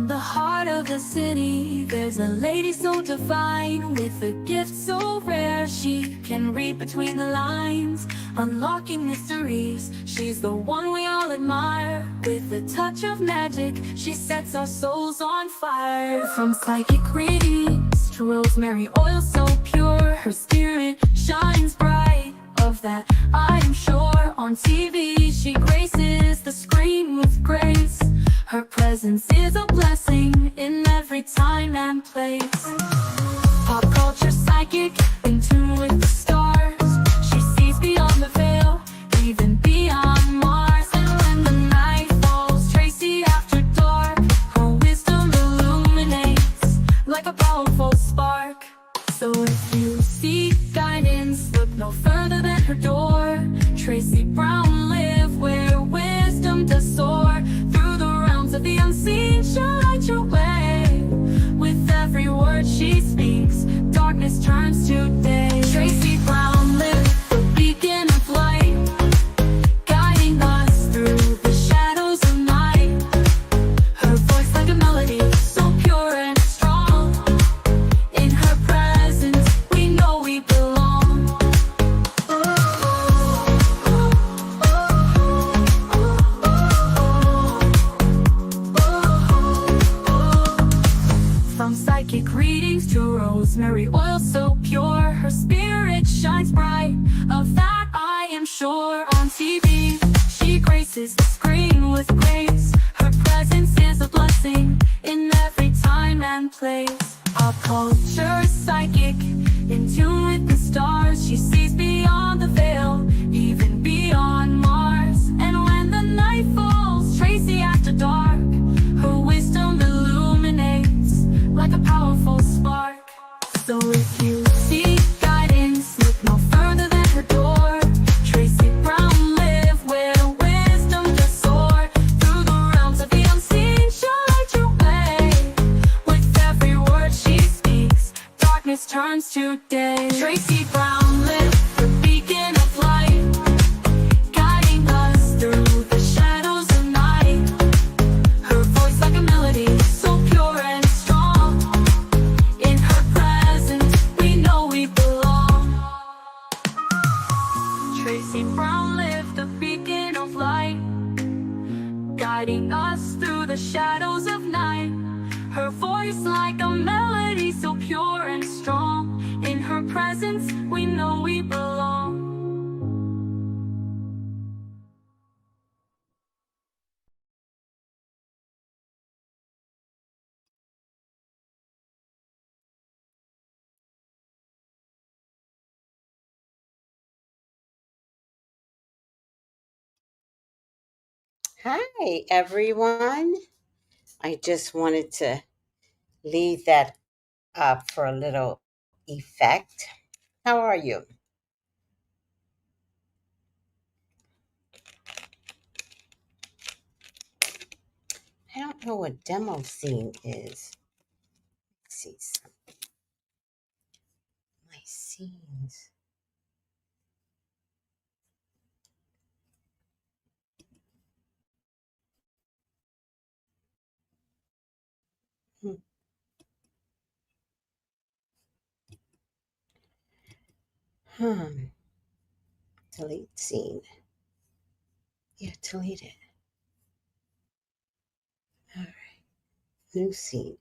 In the heart of the city, there's a lady so divine, with a gift so rare she can read between the lines, unlocking mysteries. She's the one we all admire. With a touch of magic, she sets our souls on fire. From psychic readings to rosemary oil so pure, her spirit shines bright. Of that I am sure. On TV she graces the screen with grace. Her presence is a blessing in every time and place. Pop culture psychic, in tune with the stars. She sees beyond the veil, even beyond Mars. And when the night falls, Tracy after dark, her wisdom illuminates like a powerful spark. So if you seek guidance, look no further than her door. Tracy Brown live where wisdom does soar. Through the realms of the unseen, she'll light your way. With every word she speaks, darkness turns to day. Tracy Brown live, the beacon of light, guiding us through the shadows of night. Her voice like a melody, so pure and strong. In her presence, we know we belong. From psychic readings to rosemary oil so pure, her spirit shines bright. Of that I am sure. On TV, she graces the screen with grace. Her presence is a blessing in every time and place. Pop culture psychic, in tune with the stars. She sees beyond the veil, even beyond Mars. And when the night falls, Tracy after dark, her wisdom illuminates like a powerful spark. So if you seek guidance, look no further than her door. Tracy Brown live where wisdom does soar. Through the realms of the unseen, she'll light your way. With every word she speaks, darkness turns to day. Tracy Brown live, the beacon of light, guiding us through the shadows of night. Her voice like a melody, so pure and strong. In her presence, we know we belong. Tracy Brown live, the beacon of light, guiding us through the shadows of night. Her voice like a melody, so pure and strong. In her presence, we know we belong. Hi, everyone. I just wanted to leave that up for a little effect. How are you? I don't know what demo scene is. Let's see some of my scenes. Hmm. Hmm. Delete scene. Yeah, delete it. All right. New scene.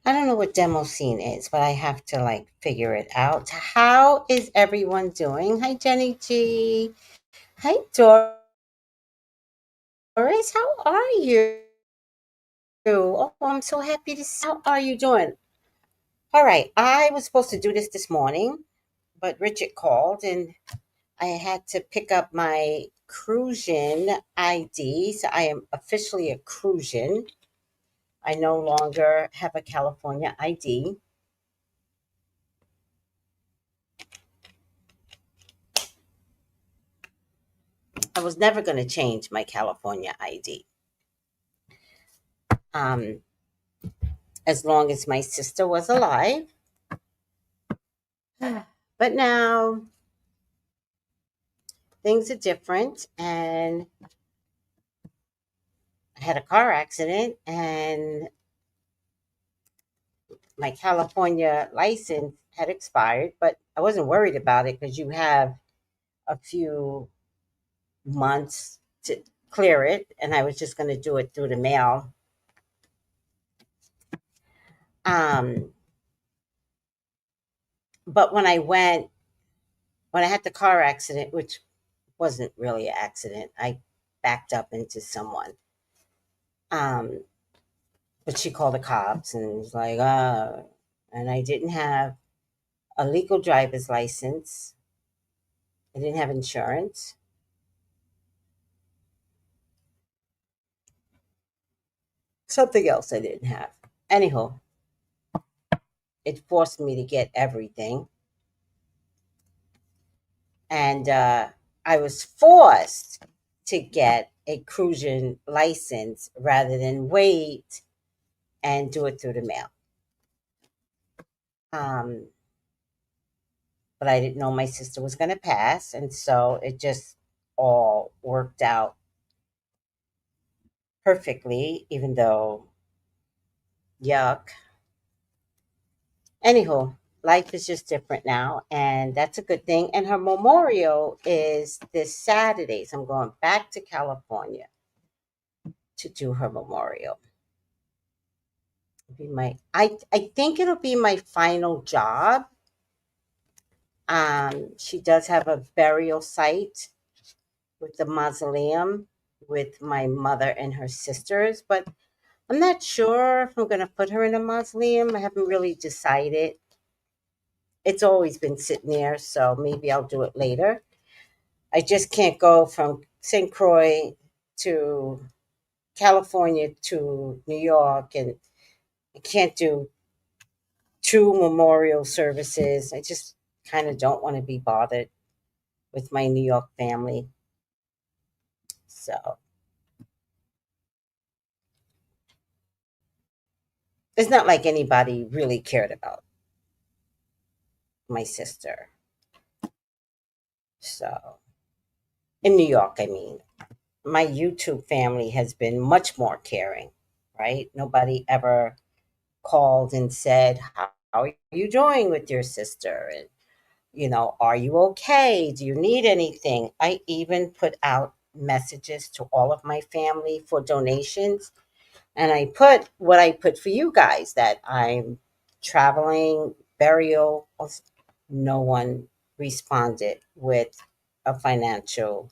I don't know what demo scene is, but I have to like figure it out. How is everyone doing? Hi, Jenny G. Hi, Doris. How are you? Oh, I'm so happy to see. How are you doing? All right. I was supposed to do this morning, but Richard called and I had to pick up my Cruisian ID. So I am officially a Cruisian. I no longer have a California ID. I was never going to change my California ID. Um, as long as my sister was alive. But now things are different, and I had a car accident, and my California license had expired, but I wasn't worried about it because you have a few months to clear it, and I was just going to do it through the mail. Um, but when I had the car accident, which wasn't really an accident, I backed up into someone. Um, but she called the cops and was like, and I didn't have a legal driver's license. I didn't have insurance. Something else I didn't have. Anyhow, it forced me to get everything. And I was forced to get a cruising license rather than wait and do it through the mail. Um, but I didn't know my sister was going to pass. And so it just all worked out perfectly, even though, yuck. Anywho, life is just different now. And that's a good thing. And her memorial is this Saturday. So I'm going back to California to do her memorial. Be my I think it'll be my final job. She does have a burial site with the mausoleum with my mother and her sisters, but I'm not sure if I'm gonna put her in a mausoleum. I haven't really decided. It's always been sitting there, so maybe I'll do it later. I just can't go from St. Croix to California to New York, and I can't do two memorial services. I just kind of don't want to be bothered with my New York family. So it's not like anybody really cared about my sister. So in New York, I mean, my YouTube family has been much more caring, right? Nobody ever called and said, how are you doing with your sister? And, are you okay? Do you need anything? I even put out messages to all of my family for donations. And I put what I put for you guys, that I'm traveling, burial. No one responded with a financial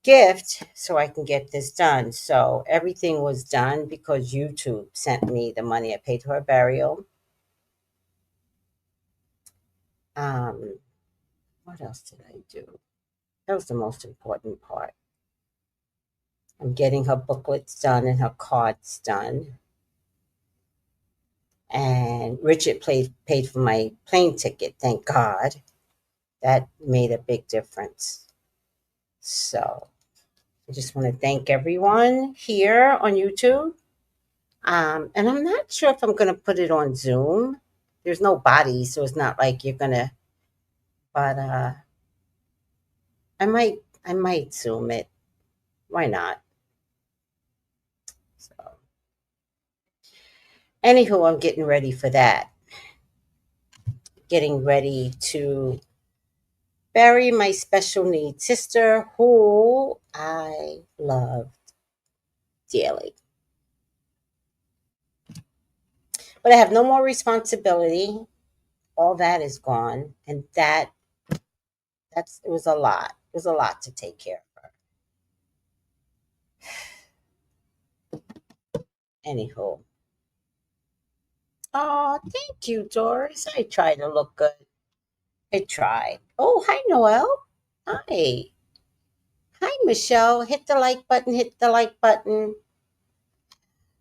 gift so I can get this done. So everything was done because YouTube sent me the money. I paid for her burial. Um, what else did I do? That was the most important part. I'm getting her booklets done and her cards done. And Richard paid for my plane ticket, thank God. That made a big difference. So I just want to thank everyone here on YouTube. And I'm not sure if I'm going to put it on Zoom. There's no body, so it's not like you're going to, but I might Zoom it. Why not? So, anywho, I'm getting ready for that. Getting ready to bury my special needs sister who I love dearly. But I have no more responsibility. All that is gone. And it was a lot. It was a lot to take care of her. Anywho. Oh, thank you, Doris. I try to look good. I try. Oh, hi, Noel. Hi. Hi, Michelle. Hit the like button, hit the like button.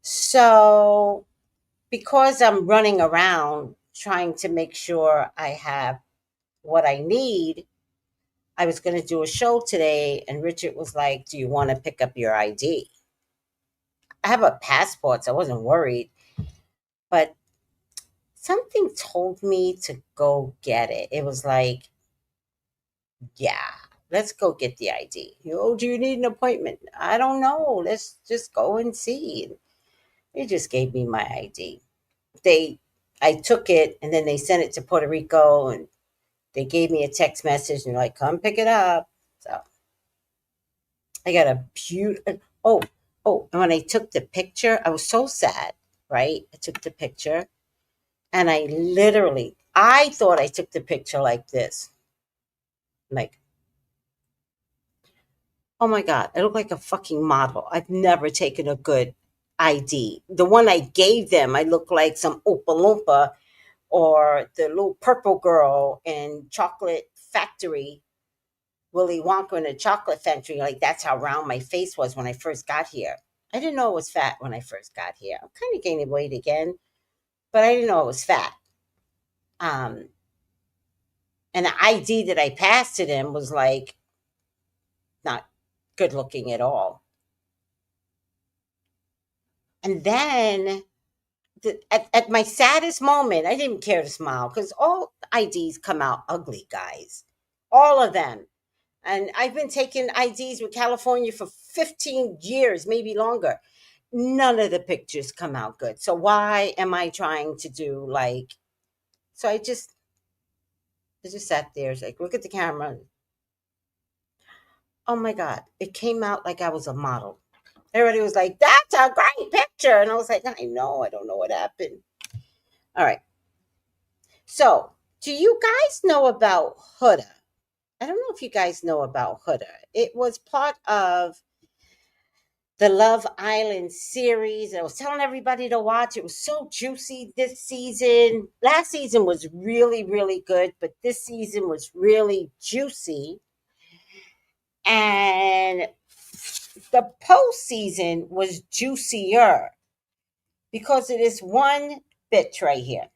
So, because I'm running around trying to make sure I have what I need, I was going to do a show today, and Richard was like, do you want to pick up your ID? I have a passport, so I wasn't worried, but something told me to go get it. It was like, yeah, let's go get the ID. Oh, do you need an appointment? I don't know. Let's just go and see. They just gave me my ID. They I took it and then they sent it to Puerto Rico and they gave me a text message and they're like, come pick it up. So I got a beautiful, and when I took the picture, I was so sad, right? I took the picture and I thought I took the picture like this. Like, oh my God, I look like a fucking model. I've never taken a good ID. The one I gave them, I look like some Oompa Loompa or the little purple girl in Chocolate Factory, Willy Wonka in the Chocolate Factory. Like, that's how round my face was when I first got here. I didn't know it was fat when I first got here. I'm kind of gaining weight again, but I didn't know it was fat. Um, and the ID that I passed to them was like not good looking at all. And then at my saddest moment, I didn't even care to smile because all IDs come out ugly, guys. All of them. And I've been taking IDs with California for 15 years, maybe longer. None of the pictures come out good. So why am I trying to do like, so I just sat there, it's like, look at the camera. Oh my God. It came out like I was a model. Everybody was like, that's a great picture. And I was like, I know, I don't know what happened. All right. So, do you guys know about Huda? I don't know if you guys know about Huda. It was part of the Love Island series. I was telling everybody to watch. It was so juicy this season. Last season was really, really good, but this season was really juicy. And the postseason was juicier because of this one bitch right here.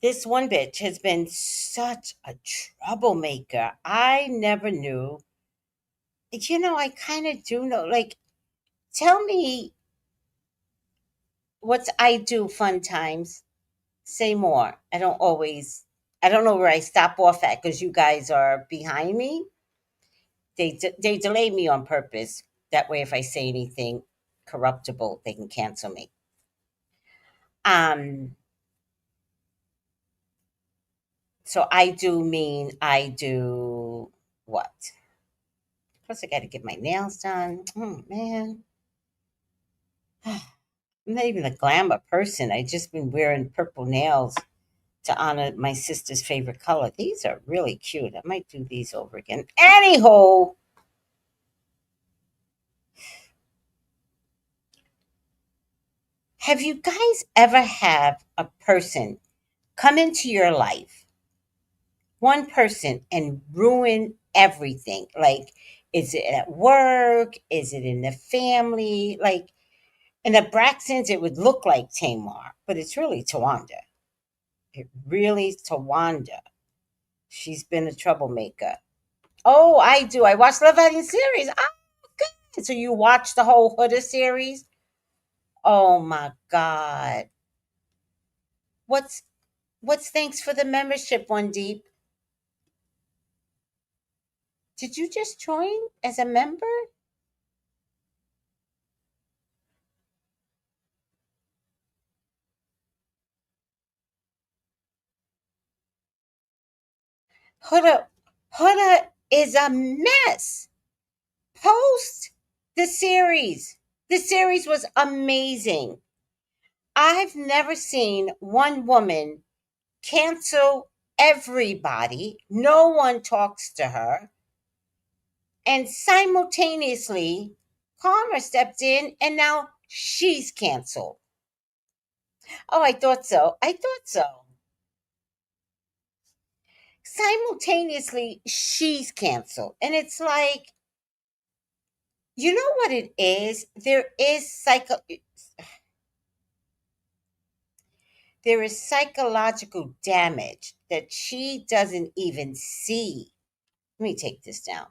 This one bitch has been such a troublemaker. I never knew. I kind of do know. Like, tell me what's I do fun times. Say more. I don't know where I stop off at because you guys are behind me. They delay me on purpose. That way, if I say anything corruptible, they can cancel me. Um, so I do what? Plus, I got to get my nails done. Oh man, I'm not even a glamour person. I just been wearing purple nails to honor my sister's favorite color. These are really cute. I might do these over again. Anyhow, have you guys ever have a person come into your life, one person, and ruin everything? Like, is it at work? Is it in the family? Like, in the Braxtons, it would look like Tamar, but it's really Tawanda. It really is Tawanda. She's been a troublemaker. Oh, I do. I watch Love Island series. Oh, good. So you watch the whole Huda series? Oh my God. What's what's thanks for the membership, One Deep? Did you just join as a member? Huda Huda is a mess. Post the series. The series was amazing. I've never seen one woman cancel everybody. No one talks to her. And simultaneously, Karma stepped in and now she's canceled. Oh, I thought so. I thought so. Simultaneously, she's canceled. And it's like, you know what it is? There is psychological damage that she doesn't even see. Let me take this down.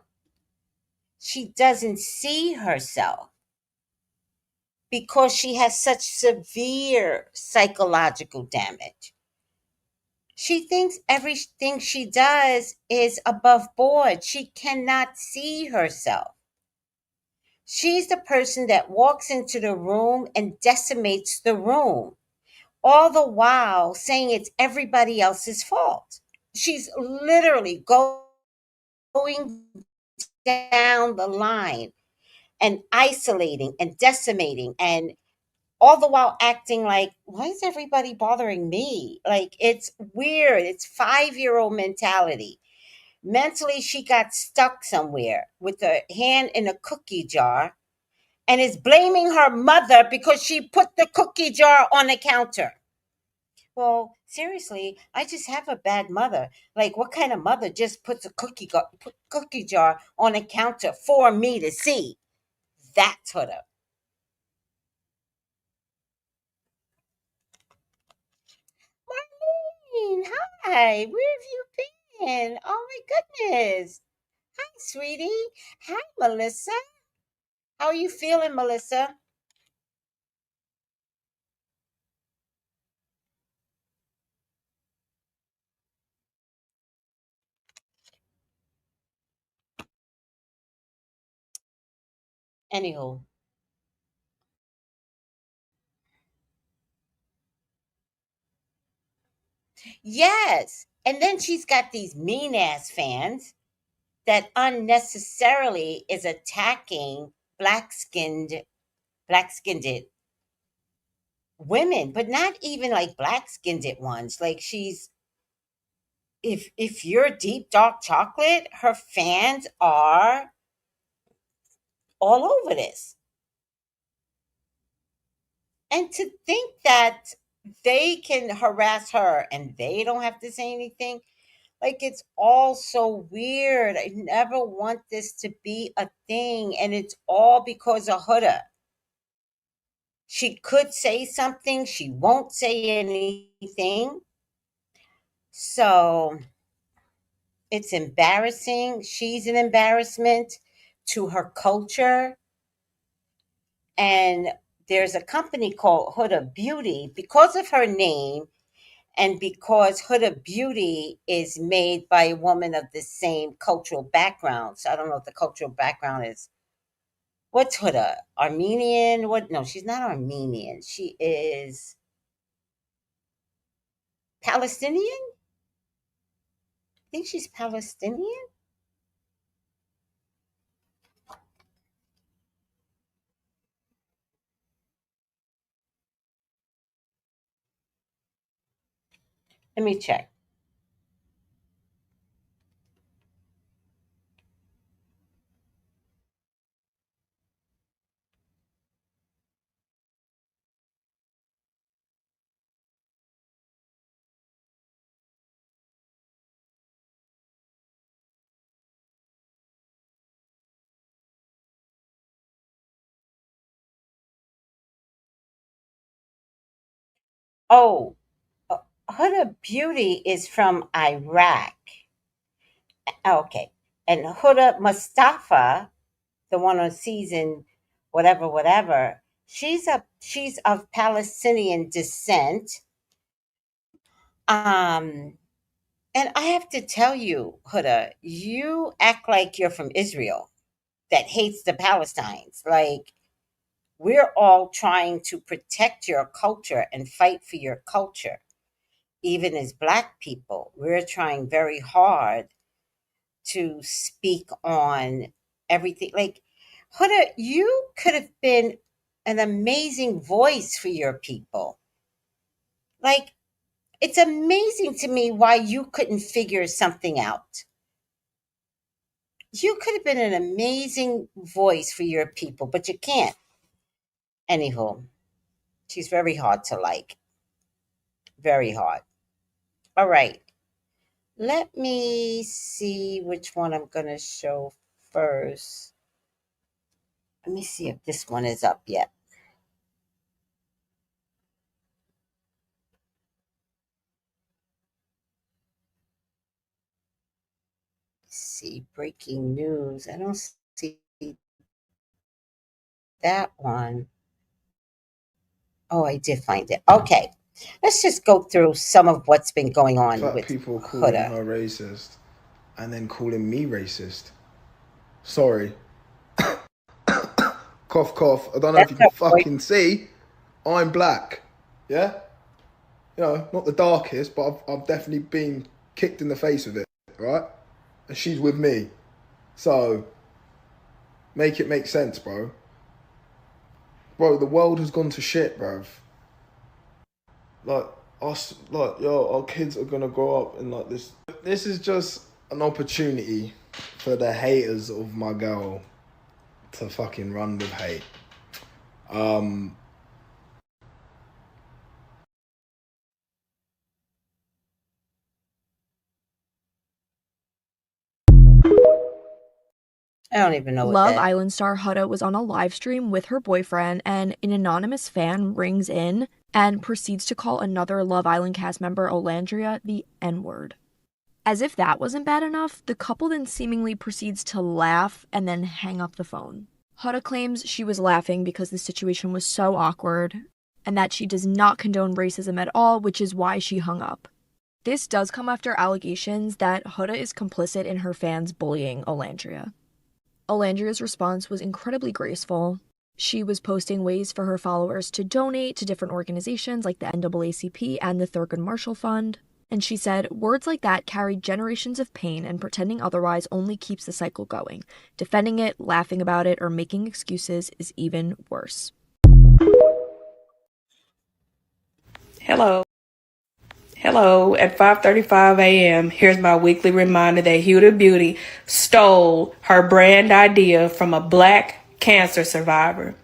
She doesn't see herself because she has such severe psychological damage. She thinks everything she does is above board. She cannot see herself. She's the person that walks into the room and decimates the room, all the while saying it's everybody else's fault. She's literally going down the line and isolating and decimating, and all the while acting like, why is everybody bothering me? Like, it's weird. It's 5-year old mentality. Mentally, she got stuck somewhere with her hand in a cookie jar and is blaming her mother because she put the cookie jar on the counter. Well, seriously, I just have a bad mother. Like, what kind of mother just puts a cookie jar on a counter for me to see? That's Huda. Marlene, hi. Where have you been? Oh my goodness. Hi, sweetie. Hi, Melissa. How are you feeling, Melissa? Anywho, yes. And then she's got these mean ass fans that unnecessarily is attacking black skinned black skinned women, but not even like black skinned ones. Like, she's, if you're deep dark chocolate, her fans are all over this. And to think that they can harass her and they don't have to say anything, like, it's all so weird. I never want this to be a thing, and it's all because of Huda. She could say something, she won't say anything. So it's embarrassing. She's an embarrassment to her culture. And there's a company called Huda Beauty because of her name, and because Huda Beauty is made by a woman of the same cultural background. So I don't know if the cultural background is, what's Huda? Armenian? What? No, she's not Armenian. She is Palestinian? I think she's Palestinian. Let me check. Oh, uh, Huda Beauty is from Iraq. Okay. And Huda Mustafa, the one on season whatever, whatever, she's of Palestinian descent. Um, and I have to tell you, Huda, you act like you're from Israel that hates the Palestinians. Like, we're all trying to protect your culture and fight for your culture. Even as Black people, we're trying very hard to speak on everything. Like, Huda, you could have been an amazing voice for your people. Like, it's amazing to me why you couldn't figure something out. You could have been an amazing voice for your people, but you can't. Anywho, she's very hard to like. Very hard. All right. Let me see which one I'm going to show first. Let me see if this one is up yet. See, breaking news. I don't see that one. Oh, I did find it. Okay. Let's just go through some of what's been going on Fuck with people calling Huda. her racist and then calling me racist. Sorry, Cough, cough. I don't know if That's you can her voice. fucking see. I'm black. Yeah? You know, not the darkest, but I've definitely been kicked in the face with it, right? And she's with me. So, make it make sense, bro. Bro, the world has gone to shit, bruv. Like, us, like, yo, our kids are gonna grow up in like this. This is just an opportunity for the haters of my girl to fucking run with hate. Um, I don't even know what Love that. Island star Huda was on a live stream with her boyfriend, and an anonymous fan rings in and proceeds to call another Love Island cast member, Olandria, the N-word. As if that wasn't bad enough, the couple then seemingly proceeds to laugh and then hang up the phone. Huda claims she was laughing because the situation was so awkward, and that she does not condone racism at all, which is why she hung up. This does come after allegations that Huda is complicit in her fans bullying Olandria. Olandria's response was incredibly graceful. She was posting ways for her followers to donate to different organizations like the NAACP and the Thurgood Marshall Fund. And she said, words like that carry generations of pain, and pretending otherwise only keeps the cycle going. Defending it, laughing about it, or making excuses is even worse. Hello. At 5:35 a.m., here's my weekly reminder that Huda Beauty stole her brand idea from a black cancer survivor.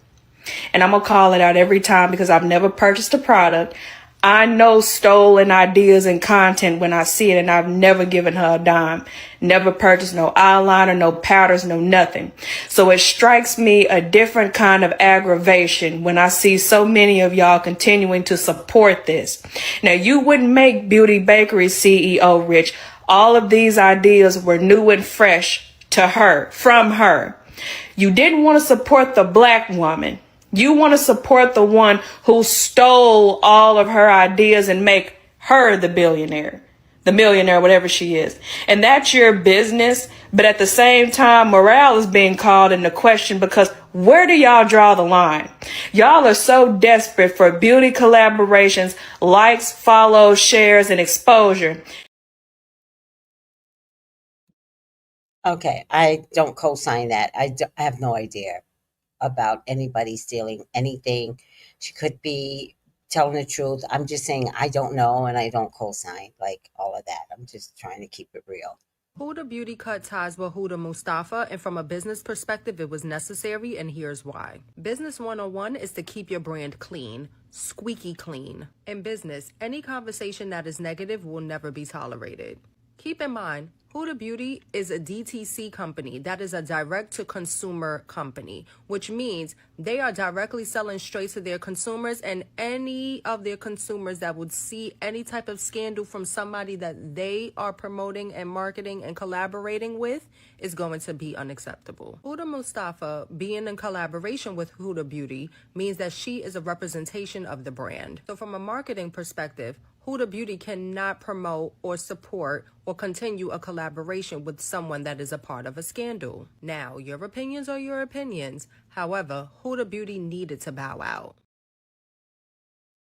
And I'm going to call it out every time because I've never purchased a product. I know stolen ideas and content when I see it, and I've never given her a dime. Never purchased no eyeliner, no powders, no nothing. So it strikes me a different kind of aggravation when I see so many of y'all continuing to support this. Now, you wouldn't make Beauty Bakery's CEO rich. All of these ideas were new and fresh to her, from her. You didn't want to support the black woman. You want to support the one who stole all of her ideas and make her the millionaire, whatever she is. And that's your business. But at the same time, morale is being called into question because where do y'all draw the line? Y'all are so desperate for beauty collaborations, likes, follows, shares, and exposure. Okay, I don't co-sign that. I have no idea about anybody stealing anything. She could be telling the truth. I'm just saying I don't know, and I don't co-sign like all of that. I'm just trying to keep it real. Huda Beauty cut ties with Huda Mustafa, and from a business perspective, it was necessary, and here's why. Business 101 is to keep your brand clean, squeaky clean. In business, any conversation that is negative will never be tolerated. Keep in mind, Huda Beauty is a DTC company, that is a direct-to-consumer company, which means they are directly selling straight to their consumers, and any of their consumers that would see any type of scandal from somebody that they are promoting and marketing and collaborating with is going to be unacceptable. Huda Mustafa being in collaboration with Huda Beauty means that she is a representation of the brand. So from a marketing perspective, Huda Beauty cannot promote or support or continue a collaboration with someone that is a part of a scandal. Now, your opinions are your opinions. However, Huda Beauty needed to bow out.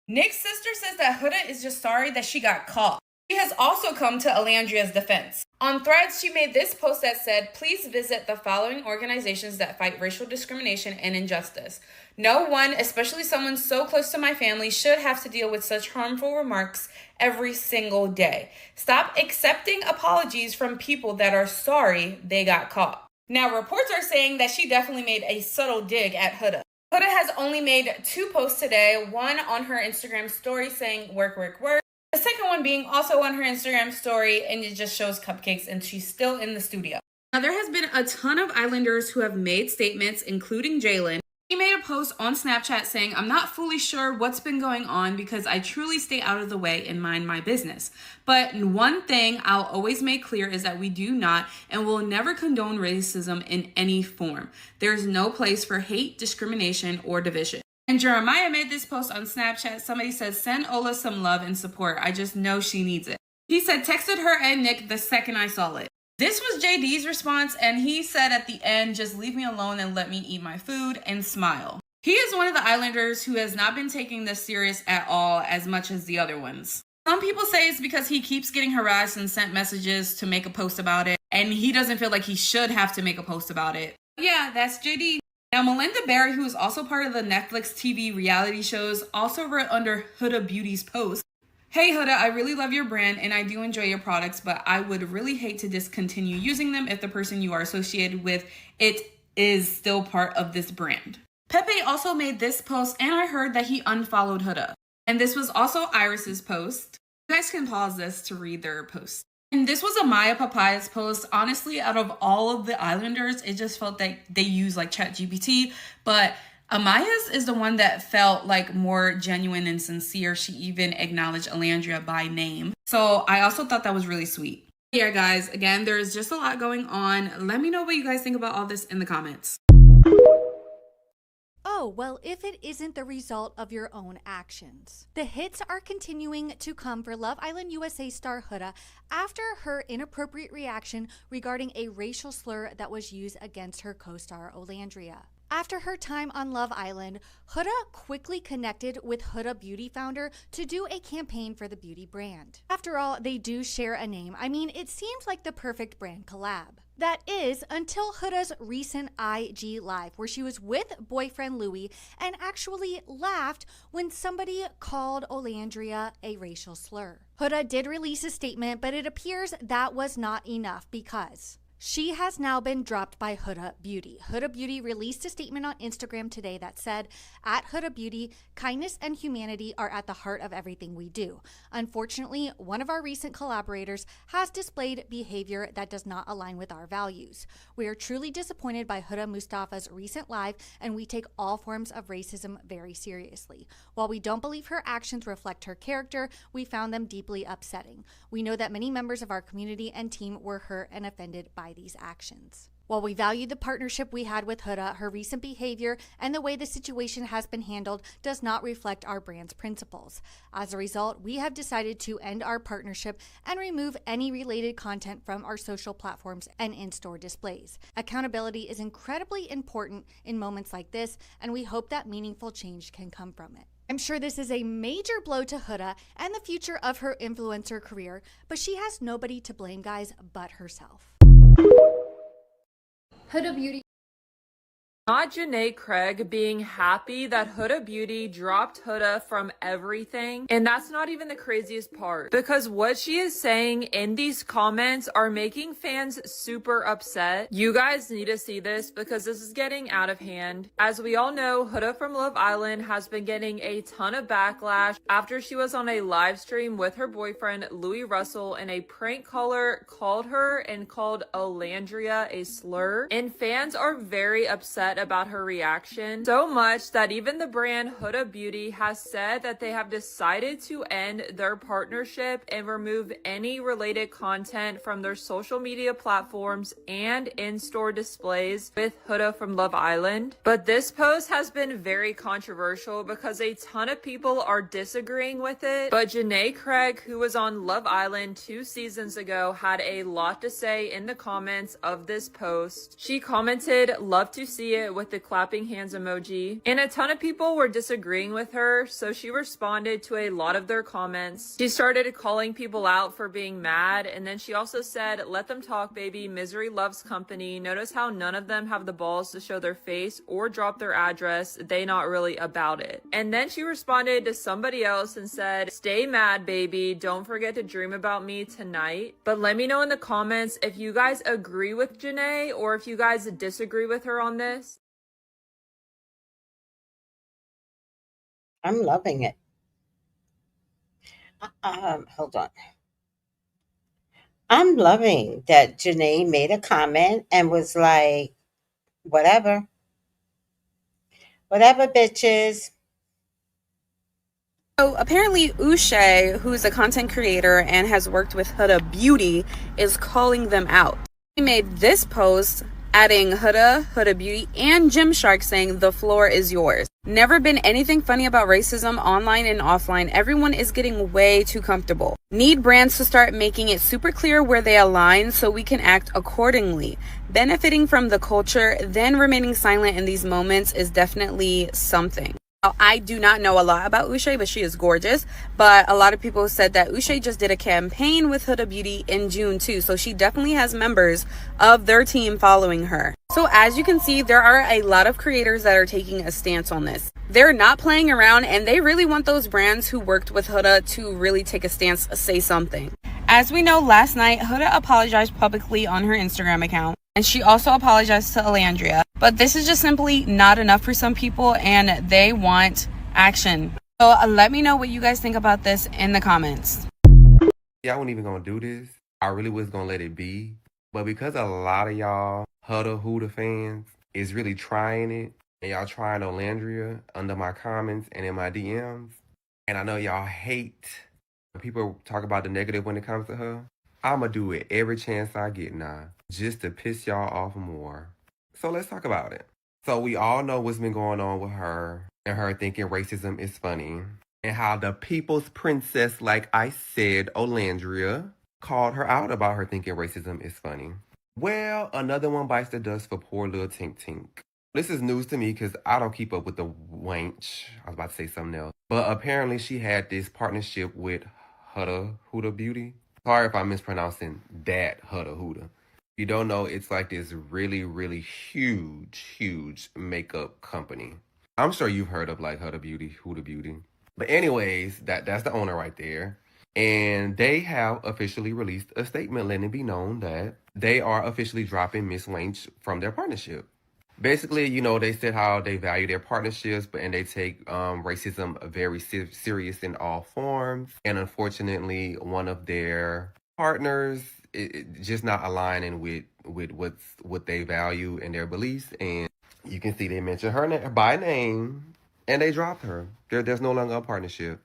Nick's sister says that Huda is just sorry that she got caught. She has also come to Alandria's defense. On Threads, she made this post that said, please visit the following organizations that fight racial discrimination and injustice. No one, especially someone so close to my family, should have to deal with such harmful remarks every single day. Stop accepting apologies from people that are sorry they got caught. Now, reports are saying that she definitely made a subtle dig at Huda. Huda has only made 2 posts today, one on her Instagram story saying work, work, work. The second one being also on her Instagram story, and it just shows cupcakes, and she's still in the studio. Now, there has been a ton of Islanders who have made statements, including Jalen. He made a post on Snapchat saying, I'm not fully sure what's been going on because I truly stay out of the way and mind my business. But one thing I'll always make clear is that we do not and will never condone racism in any form. There's no place for hate, discrimination, or division. And Jeremiah made this post on Snapchat. Somebody said, send Ola some love and support. I just know she needs it. He said, texted her and Nick the second I saw it. This was JD's response, and he said at the end, just leave me alone and let me eat my food and smile. He is one of the Islanders who has not been taking this serious at all as much as the other ones. Some people say it's because he keeps getting harassed and sent messages to make a post about it, and he doesn't feel like he should have to make a post about it. Yeah, that's JD. Now, Melinda Barry, who is also part of the Netflix TV reality shows, also wrote under Huda Beauty's post, "Hey Huda, I really love your brand and I do enjoy your products, but I would really hate to discontinue using them if the person you are associated with it is still part of this brand." Pepe also made this post, and I heard that he unfollowed Huda. And this was also Iris's post. You guys can pause this to read their post. And this was Amaya Papaya's post. Honestly, out of all of the Islanders, it just felt like they used like ChatGPT, but Amaya's is the one that felt like more genuine and sincere. She even acknowledged Alandria by name. So I also thought that was really sweet. Yeah, guys, again, there's just a lot going on. Let me know what you guys think about all this in the comments. Oh, well, if it isn't the result of your own actions. The hits are continuing to come for Love Island USA star Huda after her inappropriate reaction regarding a racial slur that was used against her co-star Olandria. After her time on Love Island, Huda quickly connected with Huda Beauty founder to do a campaign for the beauty brand. After all, they do share a name. I mean, it seems like the perfect brand collab. That is, until Huda's recent IG Live, where she was with boyfriend Louis and actually laughed when somebody called Olandria a racial slur. Huda did release a statement, but it appears that was not enough because she has now been dropped by Huda Beauty. Huda Beauty released a statement on Instagram today that said, "At Huda Beauty, kindness and humanity are at the heart of everything we do. Unfortunately, one of our recent collaborators has displayed behavior that does not align with our values. We are truly disappointed by Huda Mustafa's recent live, and we take all forms of racism very seriously. While we don't believe her actions reflect her character, we found them deeply upsetting. We know that many members of our community and team were hurt and offended by these actions. While we value the partnership we had with Huda, her recent behavior and the way the situation has been handled does not reflect our brand's principles. As a result, we have decided to end our partnership and remove any related content from our social platforms and in-store displays. Accountability is incredibly important in moments like this, and we hope that meaningful change can come from it." I'm sure this is a major blow to Huda and the future of her influencer career, but she has nobody to blame, guys, but herself. Huda Beauty. Not Janae Craig being happy that Huda Beauty dropped Huda from everything. And that's not even the craziest part, because what she is saying in these comments are making fans super upset. You guys need to see this because this is getting out of hand. As we all know, Huda from Love Island has been getting a ton of backlash after she was on a live stream with her boyfriend Louis Russell, and a prank caller called her and called Olandria a slur. And fans are very upset about her reaction, so much that even the brand Huda Beauty has said that they have decided to end their partnership and remove any related content from their social media platforms and in-store displays with Huda from Love Island. But this post has been very controversial because a ton of people are disagreeing with it. But Janae Craig, who was on Love Island 2 seasons ago, had a lot to say in the comments of this post. She commented, "Love to see it," with the clapping hands emoji. And a ton of people were disagreeing with her, so she responded to a lot of their comments. She started calling people out for being mad, and then she also said, "Let them talk, baby. Misery loves company. Notice how none of them have the balls to show their face or drop their address. They not really about it." And then she responded to somebody else and said, "Stay mad, baby. Don't forget to dream about me tonight." But let me know in the comments if you guys agree with Janae or if you guys disagree with her on this. I'm loving it. Hold on. I'm loving that Janae made a comment and was like, whatever. Whatever, bitches. So apparently Uche, who's a content creator and has worked with Huda Beauty, is calling them out. He made this post adding Huda, Huda Beauty, and Gymshark saying the floor is yours. Never been anything funny about racism online and offline. Everyone is getting way too comfortable. Need brands to start making it super clear where they align so we can act accordingly. Benefiting from the culture, then remaining silent in these moments is definitely something. Now, I do not know a lot about Uche, but she is gorgeous. But a lot of people said that Uche just did a campaign with Huda Beauty in June too. So she definitely has members of their team following her. So as you can see, there are a lot of creators that are taking a stance on this. They're not playing around, and they really want those brands who worked with Huda to really take a stance, say something. As we know, last night, Huda apologized publicly on her Instagram account. And she also apologized to Alandria. But this is just simply not enough for some people, and they want action. So let me know what you guys think about this in the comments. Yeah, I wasn't even gonna do this. I really was gonna let it be. But because a lot of y'all Huda fans is really trying it, and y'all trying Olandria under my comments and in my DMs, and I know y'all hate when people talk about the negative when it comes to her, I'ma do it every chance I get now, just to piss y'all off more. So let's talk about it. So we all know what's been going on with her, and her thinking racism is funny, and how the people's princess, like I said, Olandria, called her out about her thinking racism is funny. Well, another one bites the dust for poor little Tink Tink. This is news to me because I don't keep up with the wench. I was about to say something else. But apparently she had this partnership with Huda Beauty. Sorry if I'm mispronouncing that Huda. If you don't know, it's like this really, really huge makeup company. I'm sure you've heard of like Huda Beauty. But anyways, that's the owner right there. And they have officially released a statement letting it be known that they are officially dropping Miss Wench from their partnership. Basically, you know, they said how they value their partnerships, and they take racism very serious in all forms. And unfortunately, one of their partners it just not aligning with what they value and their beliefs. And you can see they mention her by name, and they dropped her. There's no longer a partnership.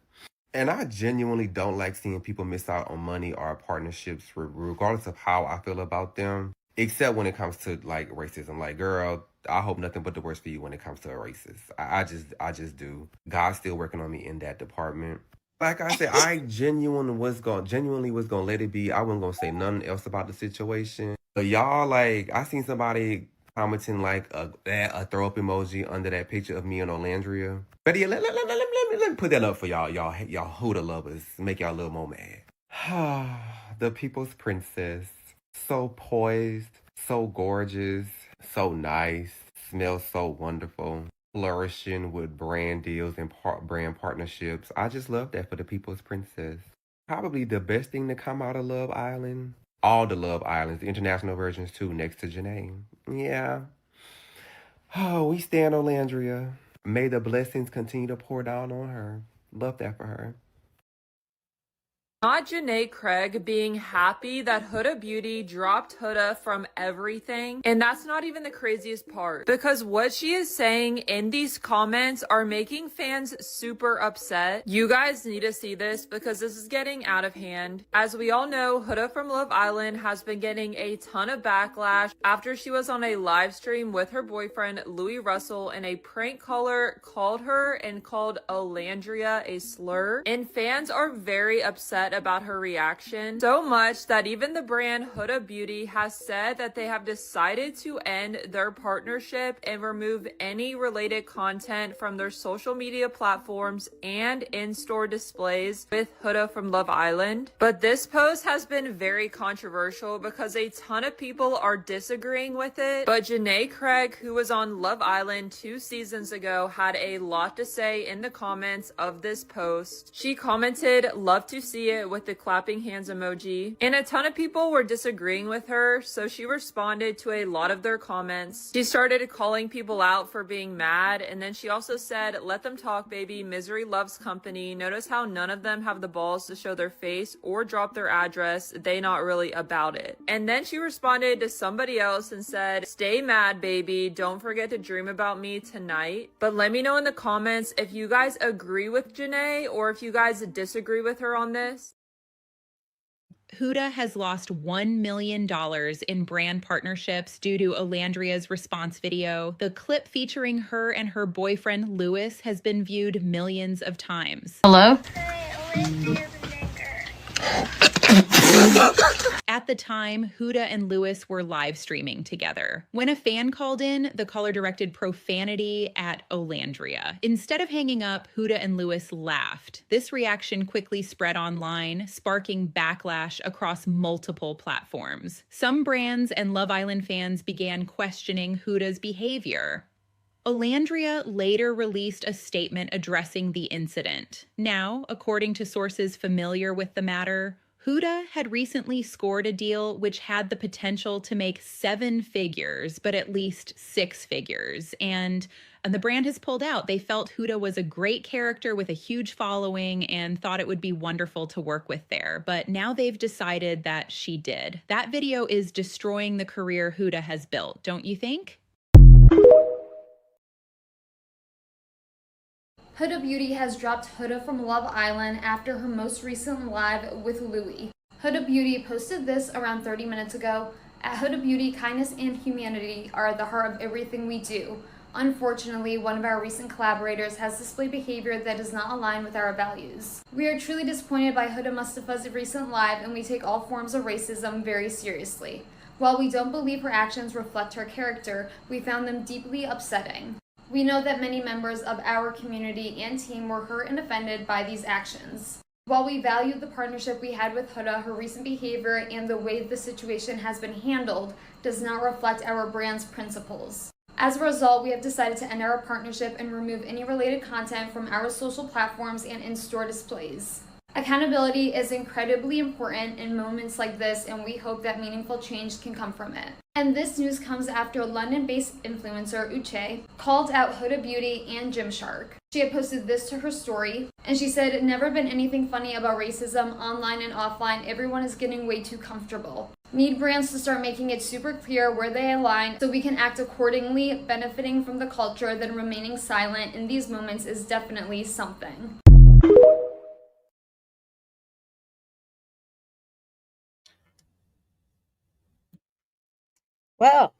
And I genuinely don't like seeing people miss out on money or partnerships, regardless of how I feel about them. Except when it comes to like racism. Like, girl, I hope nothing but the worst for you when it comes to a racist. I just do. God's still working on me in that department. Like I said, I genuinely was gonna let it be. I wasn't gonna say nothing else about the situation. But y'all, like, I seen somebody commenting like a throw up emoji under that picture of me and Olandria. But yeah, let me put that up for y'all Huda lovers. Make y'all a little more mad. The people's princess. So poised, so gorgeous, so nice, smells so wonderful, flourishing with brand deals and brand partnerships. I just love that for the people's princess. Probably the best thing to come out of Love Island. All the Love Islands, the international versions too, next to Janae. Yeah. Oh, we stand Olandria. May the blessings continue to pour down on her. Love that for her. Not Janae Craig being happy that Huda Beauty dropped Huda from everything. And that's not even the craziest part. Because what she is saying in these comments are making fans super upset. You guys need to see this because this is getting out of hand. As we all know, Huda from Love Island has been getting a ton of backlash after she was on a live stream with her boyfriend, Louis Russell, and a prank caller called her and called Olandria a slur. And fans are very upset about her reaction, so much that even the brand Huda Beauty has said that they have decided to end their partnership and remove any related content from their social media platforms and in-store displays with Huda from Love Island. But this post has been very controversial because a ton of people are disagreeing with it. But Janae Craig, who was on Love Island 2 seasons ago, had a lot to say in the comments of this post. She commented, "Love to see it," with the clapping hands emoji. And a ton of people were disagreeing with her, so she responded to a lot of their comments. She started calling people out for being mad, and then she also said, "Let them talk, baby. Misery loves company. Notice how none of them have the balls to show their face or drop their address. They not really about it." And then she responded to somebody else and said, "Stay mad, baby. Don't forget to dream about me tonight." But let me know in the comments if you guys agree with Janae or if you guys disagree with her on this. Huda has lost $1 million in brand partnerships due to Olandria's response video. The clip featuring her and her boyfriend Louis has been viewed millions of times. Hello? At the time, Huda and Louis were live streaming together. When a fan called in, the caller directed profanity at Olandria. Instead of hanging up, Huda and Louis laughed. This reaction quickly spread online, sparking backlash across multiple platforms. Some brands and Love Island fans began questioning Huda's behavior. Olandria later released a statement addressing the incident. Now, according to sources familiar with the matter, Huda had recently scored a deal which had the potential to make 7 figures, but at least 6 figures. And the brand has pulled out. They felt Huda was a great character with a huge following and thought it would be wonderful to work with there. But now they've decided that she did. That video is destroying the career Huda has built, don't you think? Huda Beauty has dropped Huda from Love Island after her most recent live with Louis. Huda Beauty posted this around 30 minutes ago. At Huda Beauty, kindness and humanity are at the heart of everything we do. Unfortunately, one of our recent collaborators has displayed behavior that does not align with our values. We are truly disappointed by Huda Mustafa's recent live, and we take all forms of racism very seriously. While we don't believe her actions reflect her character, we found them deeply upsetting. We know that many members of our community and team were hurt and offended by these actions. While we value the partnership we had with Huda, her recent behavior and the way the situation has been handled does not reflect our brand's principles. As a result, we have decided to end our partnership and remove any related content from our social platforms and in-store displays. Accountability is incredibly important in moments like this, and we hope that meaningful change can come from it. And this news comes after London-based influencer Uche called out Huda Beauty and Gymshark. She had posted this to her story, and she said, "Never been anything funny about racism online and offline. Everyone is getting way too comfortable. Need brands to start making it super clear where they align so we can act accordingly. Benefiting from the culture, then remaining silent in these moments is definitely something." Well,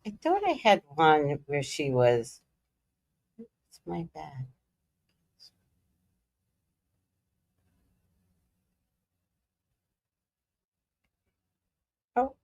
I thought I had one where she was. It's my bad. Oh,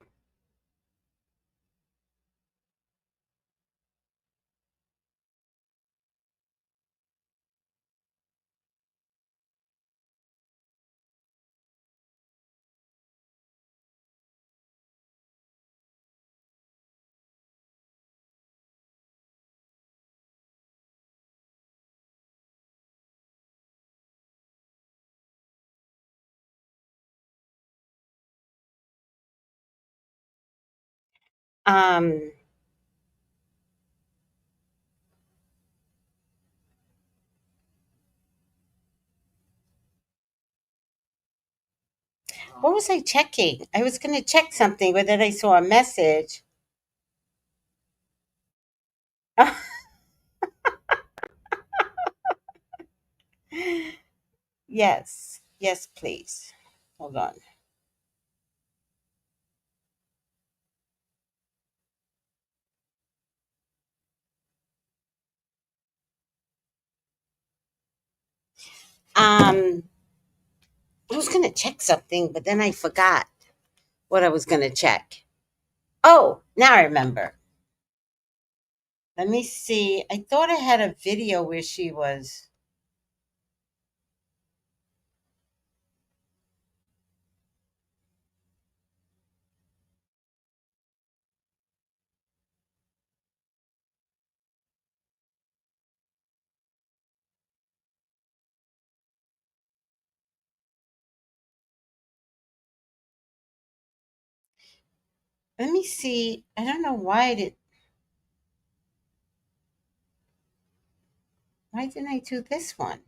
um, what was I checking? I was going to check something, but then I saw a message. Yes, yes, please. Hold on. I was going to check something, but then I forgot what I was going to check. Oh, now I remember. Let me see. I thought I had a video where she was. Let me see. I don't know why didn't I do this one?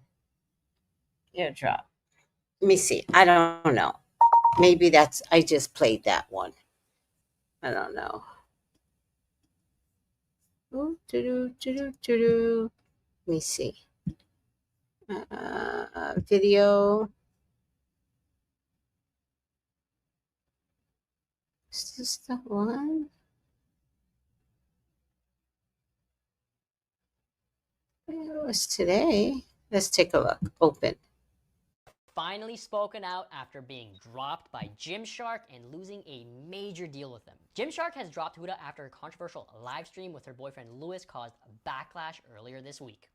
Eardrop. Let me see. I don't know. Maybe I just played that one. I don't know. Ooh, doo-doo, doo-doo, doo-doo. Let me see. Video. Is this the one? It was today. Let's take a look. Open. Finally spoken out after being dropped by Gymshark and losing a major deal with them. Gymshark has dropped Huda after a controversial live stream with her boyfriend Lewis caused backlash earlier this week.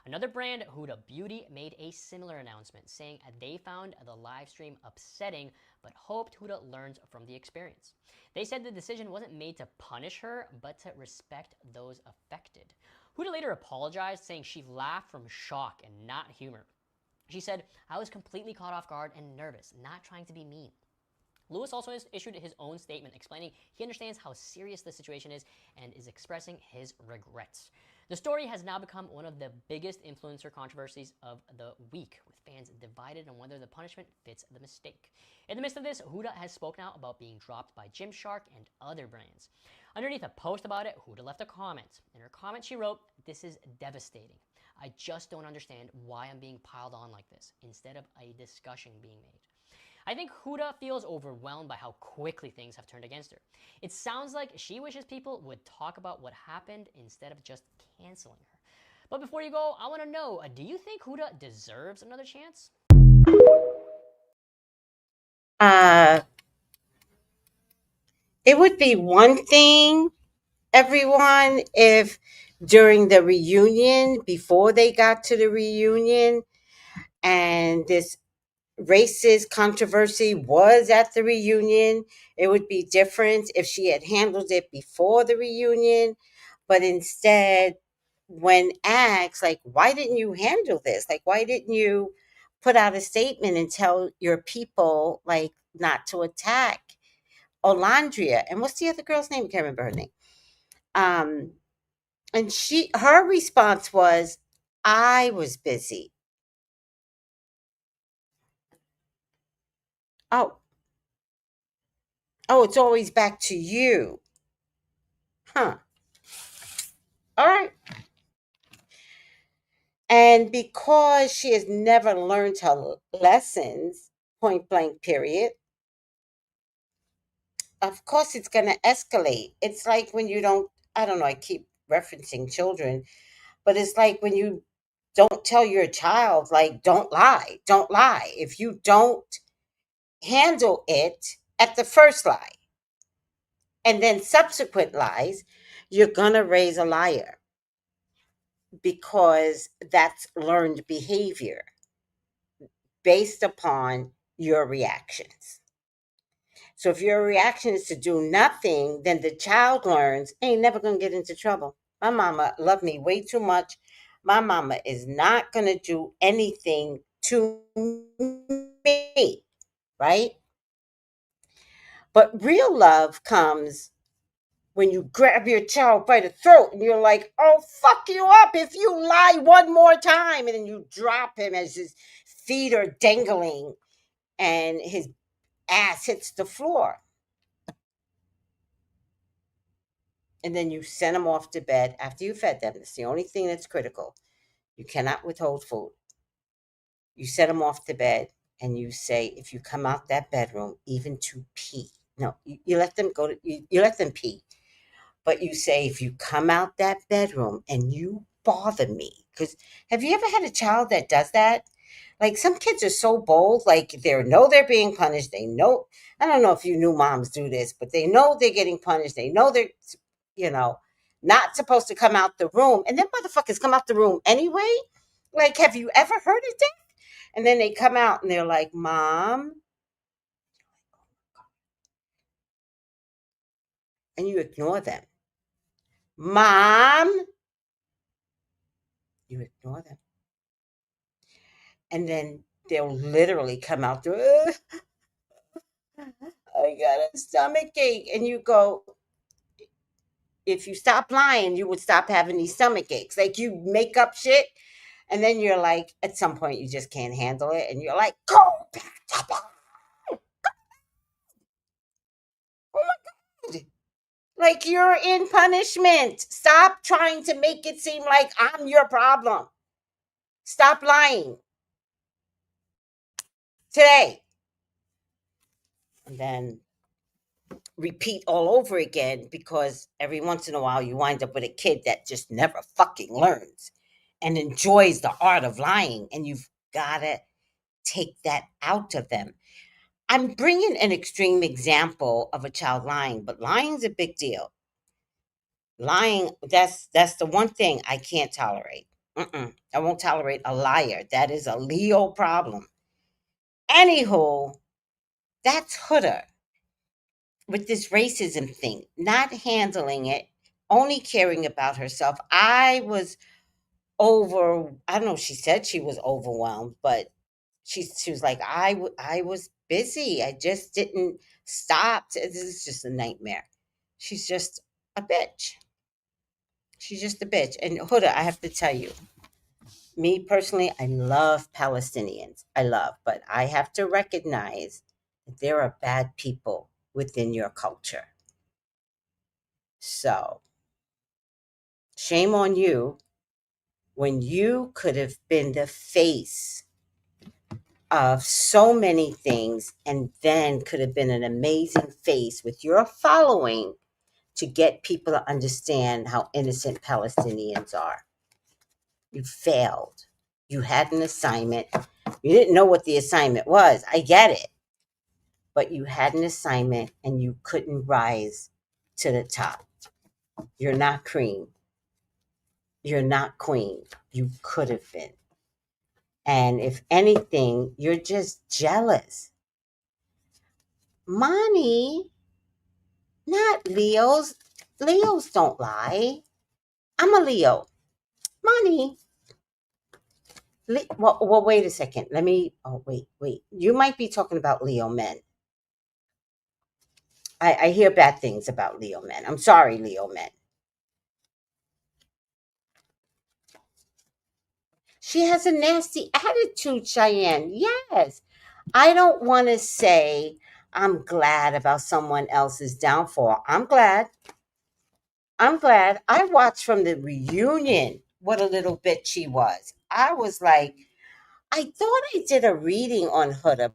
Another brand, Huda Beauty, made a similar announcement saying they found the live stream upsetting but hoped Huda learns from the experience. They said the decision wasn't made to punish her but to respect those affected. Huda later apologized, saying she laughed from shock and not humor. She said, "I was completely caught off guard and nervous, not trying to be mean." Lewis also issued his own statement explaining he understands how serious the situation is and is expressing his regrets. The story has now become one of the biggest influencer controversies of the week, with fans divided on whether the punishment fits the mistake. In the midst of this, Huda has spoken out about being dropped by Gymshark and other brands. Underneath a post about it, Huda left a comment. In her comment, she wrote, "This is devastating. I just don't understand why I'm being piled on like this, instead of a discussion being made." I think Huda feels overwhelmed by how quickly things have turned against her. It sounds like she wishes people would talk about what happened instead of just canceling her. But before you go, I want to know, do you think Huda deserves another chance? It would be one thing, everyone, if during the reunion, before they got to the reunion, and this racist controversy was at the reunion, it would be different if she had handled it before the reunion. But instead, when asked, like, why didn't you handle this? Like, why didn't you put out a statement and tell your people, like, not to attack Olandria? And what's the other girl's name? I can't remember her name. Um, and her response was, I was busy. Oh, it's always back to you. Huh. All right. And because she has never learned her lessons, point blank, period, of course it's going to escalate. It's like when you don't, I don't know, I keep referencing children, but it's like when you don't tell your child, like, don't lie, don't lie. If you don't handle it at the first lie and then subsequent lies, you're going to raise a liar because that's learned behavior based upon your reactions. So if your reaction is to do nothing, then the child learns, ain't never gonna get into trouble. My mama loved me way too much. My mama is not gonna do anything to me, right? But real love comes when you grab your child by the throat and you're like, "I'll fuck you up if you lie one more time." And then you drop him as his feet are dangling and his ass hits the floor. And then you send them off to bed after you fed them. That's the only thing that's critical. You cannot withhold food. You send them off to bed and you say, if you come out that bedroom, even to pee, no, you let them go to, you let them pee. But you say, if you come out that bedroom and you bother me, because have you ever had a child that does that? Like, some kids are so bold, like they know they're being punished. They know, I don't know if you new moms do this, but they know they're getting punished. They know they're, you know, not supposed to come out the room. And then motherfuckers come out the room anyway. Like, have you ever heard of that? And then they come out and they're like, Mom. And you ignore them. Mom. You ignore them. And then they'll literally come out there, I got a stomach ache. And you go, if you stop lying, you would stop having these stomach aches. Like, you make up shit, and then you're like, at some point, you just can't handle it, and you're like, go back to bed. Oh my God. Like, you're in punishment. Stop trying to make it seem like I'm your problem. Stop lying. Today. And then repeat all over again, because every once in a while you wind up with a kid that just never fucking learns and enjoys the art of lying, and you've got to take that out of them. I'm bringing an extreme example of a child lying, but lying's a big deal. Lying, that's the one thing I can't tolerate. I won't tolerate a liar. That is a Leo problem. Anywho, that's Huda with this racism thing, not handling it, only caring about herself. I was I don't know, she said she was overwhelmed, but she was like, I was busy. I just didn't stop. This is just a nightmare. She's just a bitch. She's just a bitch. And Huda, I have to tell you, me personally, I love Palestinians. I love, but I have to recognize that there are bad people within your culture. So, shame on you when you could have been the face of so many things, and then could have been an amazing face with your following to get people to understand how innocent Palestinians are. You failed. You had an assignment. You didn't know what the assignment was. I get it. But you had an assignment and you couldn't rise to the top. You're not cream. You're not queen. You could have been. And if anything, you're just jealous. Money, not Leos. Leos don't lie. I'm a Leo. Money. Well, wait a second. Oh, wait. You might be talking about Leo men. I hear bad things about Leo men. I'm sorry, Leo men. She has a nasty attitude, Cheyenne. Yes. I don't want to say I'm glad about someone else's downfall. I'm glad. I watched from the reunion what a little bitch she was. I was like, I thought I did a reading on Huda.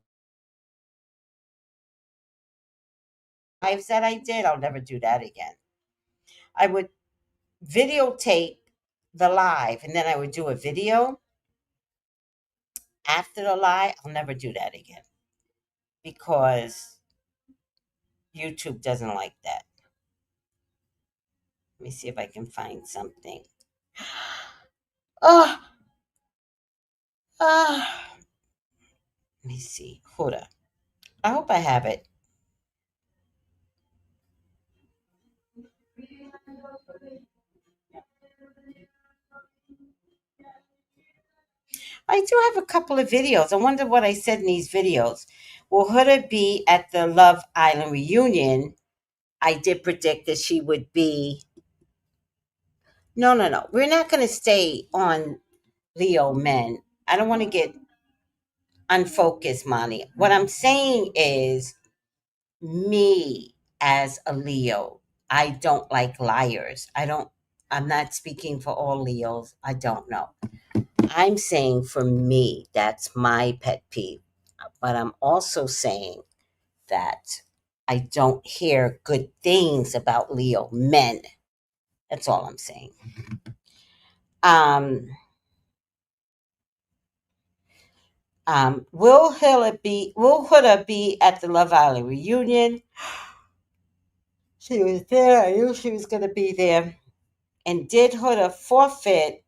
Lives that I did, I'll never do that again. I would videotape the live and then I would do a video after the live. I'll never do that again because YouTube doesn't like that. Let me see if I can find something. Oh, let me see. Huda. I hope I have it. I do have a couple of videos. I wonder what I said in these videos. Will Huda be at the Love Island reunion? I did predict that she would be. No. We're not going to stay on Leo men. I don't want to get unfocused, Monty. What I'm saying is, me as a Leo, I don't like liars. I'm not speaking for all Leos. I don't know. I'm saying for me, that's my pet peeve. But I'm also saying that I don't hear good things about Leo men. That's all I'm saying. Um, will Huda be at the Love Island reunion? She was there. I knew she was going to be there. And did Huda forfeit?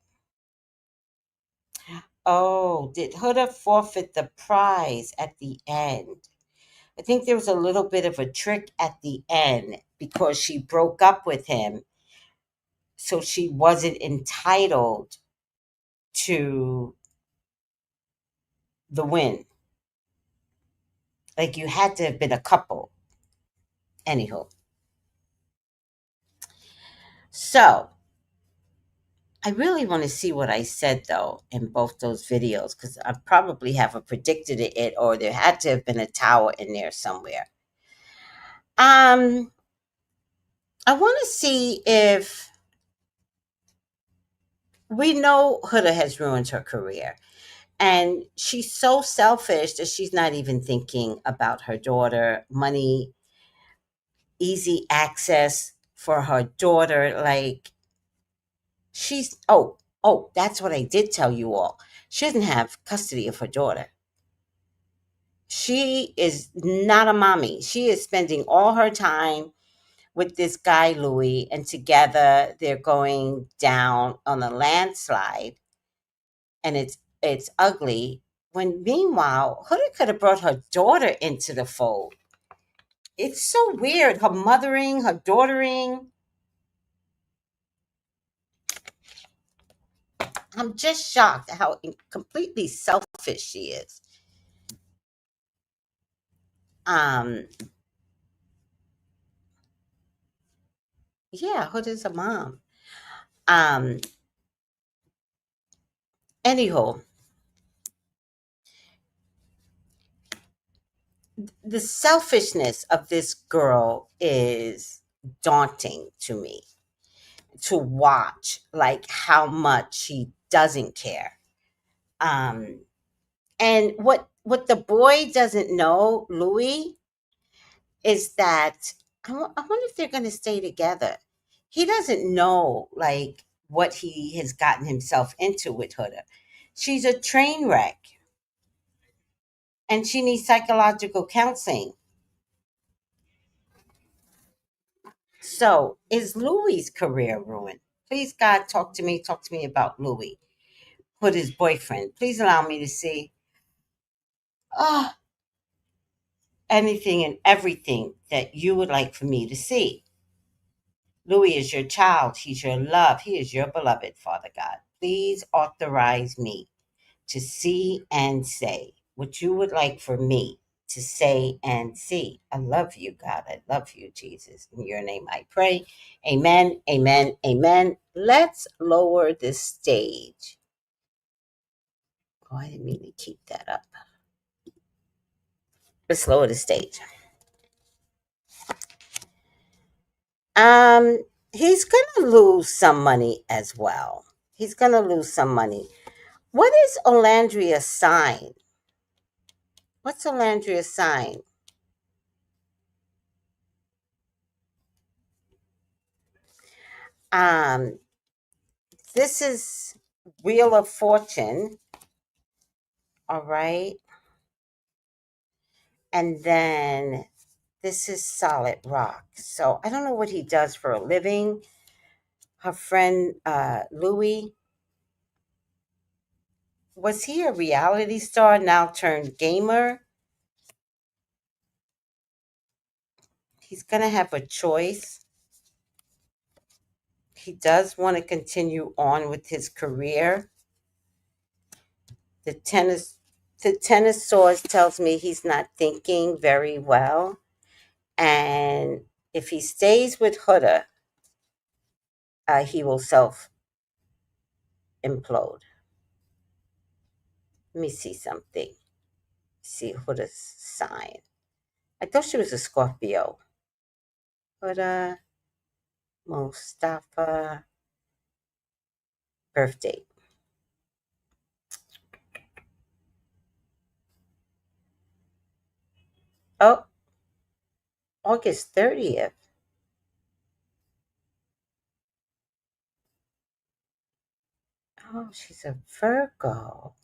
Oh, did Huda forfeit the prize at the end? I think there was a little bit of a trick at the end because she broke up with him. So she wasn't entitled to the win. Like you had to have been a couple. Anywho. So I really want to see what I said though in both those videos because I probably haven't predicted it or there had to have been a tower in there somewhere. I want to see if we know Huda has ruined her career. And she's so selfish that she's not even thinking about her daughter. Money easy access for her daughter. Like, she's, oh, that's what I did tell you all. She doesn't have custody of her daughter. She is not a mommy. She is spending all her time with this guy, Louis, and together they're going down on a landslide, and it's ugly. When meanwhile, Huda could have brought her daughter into the fold. It's so weird. Her mothering, her daughtering. I'm just shocked at how completely selfish she is. Um, yeah, Huda's a mom. Um, Anyhow, the selfishness of this girl is daunting to me to watch, like how much she doesn't care. Um, and what the boy doesn't know, Louis, is that I wonder if they're going to stay together. He doesn't know like what he has gotten himself into with Huda. She's a train wreck, and she needs psychological counseling. So, is Louis's career ruined? Please, God, talk to me about Louis, Huda's boyfriend. Please allow me to see ah anything and everything that you would like for me to see. Louis is your child. He's your love. He is your beloved, Father God. Please authorize me to see and say what you would like for me to say and see. I love you, God. I love you, Jesus. In your name I pray. Amen, amen, amen. Let's lower the stage. Oh, I didn't mean to keep that up. Let's lower the stage. Um, he's gonna lose some money as well. He's gonna lose some money. What is Olandria's sign? What's Olandria's sign? Um, this is Wheel of Fortune, all right? And then this is Solid Rock. So I don't know what he does for a living. Her friend Louis, was he a reality star now turned gamer? He's gonna have a choice. He does want to continue on with his career. The tennis source tells me he's not thinking very well. And if he stays with Huda, he will self implode. Let me see something. See Huda's sign. I thought she was a Scorpio. Huda Mustafa birth date. Oh, August 30th. Oh, she's a Virgo.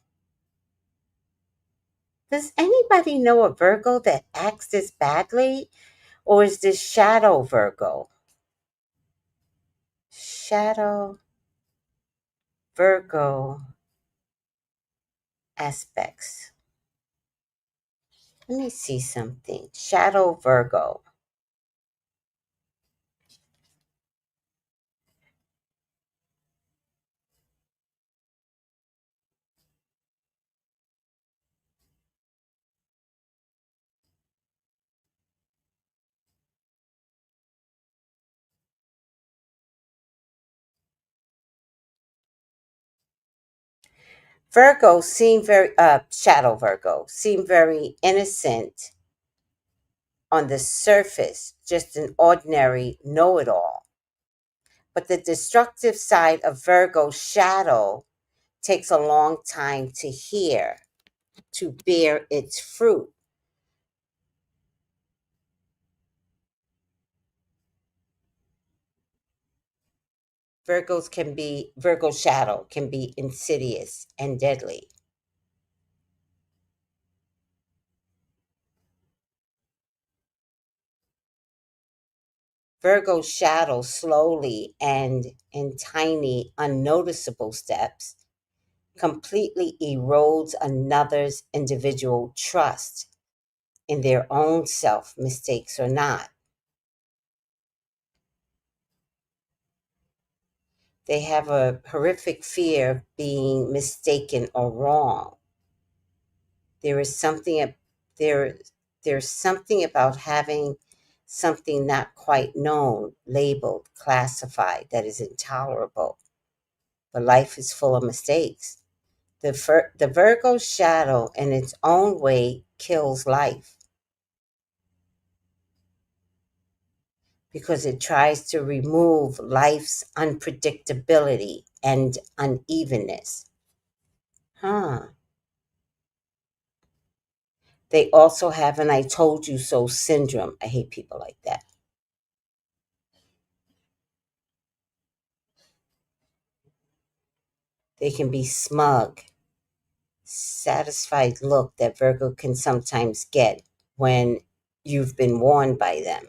Does anybody know a Virgo that acts this badly? Or is this shadow Virgo? Shadow Virgo aspects. Let me see something. Shadow Virgo. Virgo seem very shadow Virgo seem very innocent on the surface, just an ordinary know-it-all. But the destructive side of Virgo shadow takes a long time to hear, to bear its fruit. Virgo shadow can be insidious and deadly. Virgo shadow slowly and in tiny, unnoticeable steps completely erodes another's individual trust in their own self, mistakes or not. They have a horrific fear of being mistaken or wrong. There is something there there's something about having something not quite known, labeled, classified that is intolerable. But life is full of mistakes. The Virgo shadow in its own way kills life because it tries to remove life's unpredictability and unevenness. They also have an I told you so syndrome. I hate people like that. They can be smug, satisfied look that Virgo can sometimes get when you've been warned by them.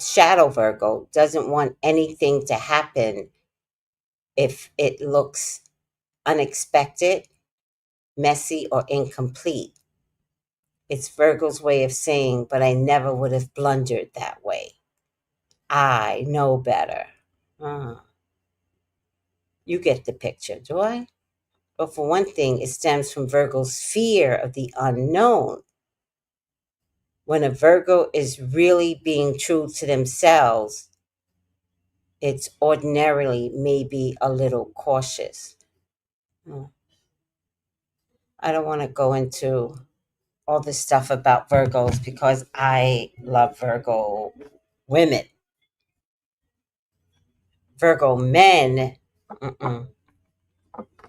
Shadow Virgo doesn't want anything to happen if it looks unexpected, messy, or incomplete. It's Virgo's way of saying, but I never would have blundered that way. I know better. You get the picture, do I? But for one thing, it stems from Virgo's fear of the unknown. When a Virgo is really being true to themselves, it's ordinarily maybe a little cautious. I don't want to go into all this stuff about Virgos because I love Virgo women. Virgo men, mm-mm,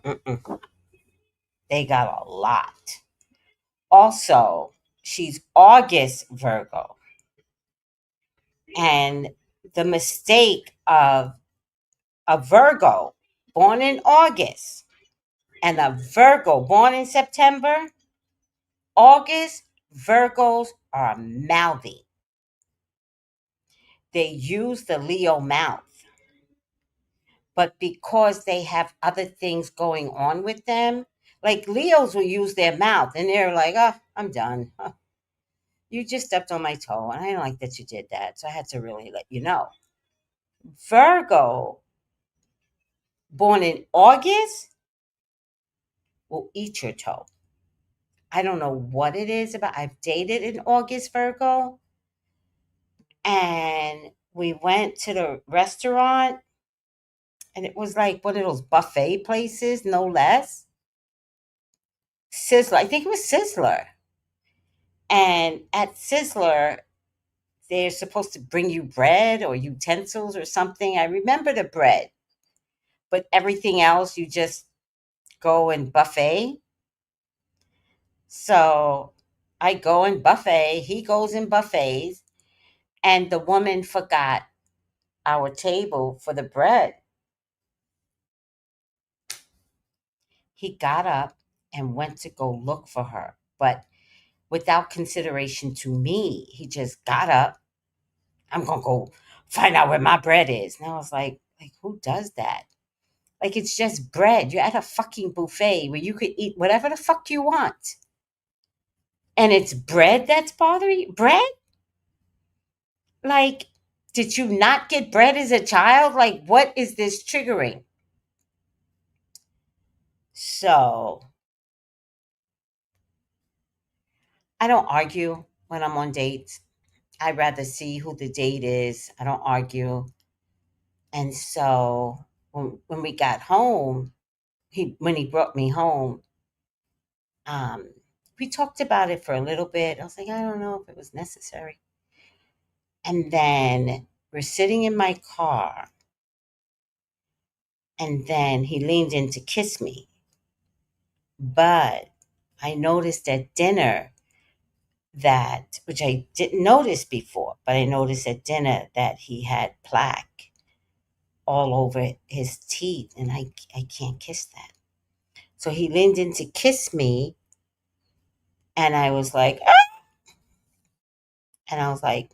mm-mm, they got a lot. Also, she's August Virgo. And the mistake of a Virgo born in August and a Virgo born in September, August Virgos are mouthy. They use the Leo mouth. But because they have other things going on with them, like Leos will use their mouth and they're like, oh, I'm done. You just stepped on my toe and I don't like that you did that. So I had to really let you know. Virgo, born in August, will eat your toe. I don't know what it is about. I've dated an August Virgo, and we went to the restaurant, and it was like one of those buffet places, no less. Sizzler, I think it was Sizzler. And at Sizzler, they're supposed to bring you bread or utensils or something. I remember the bread, but everything else you just go and buffet. So I go in buffet, he goes in buffets, and the woman forgot our table for the bread. He got up and went to go look for her, but without consideration to me, he just got up. I'm gonna go find out where my bread is. And I was like who does that? Like it's just bread. You're at a fucking buffet where you could eat whatever the fuck you want. And it's bread that's bothering you? Bread? Like, did you not get bread as a child? Like, what is this triggering? So, I don't argue when I'm on dates. I'd rather see who the date is. I don't argue. And so, when we got home, when he brought me home, um, we talked about it for a little bit. I was like, I don't know if it was necessary. And then we're sitting in my car, and then he leaned in to kiss me. But I noticed at dinner that, which I didn't notice before, but I noticed at dinner that he had plaque all over his teeth, and I can't kiss that. So he leaned in to kiss me, and I was like, "Ah!" And I was like,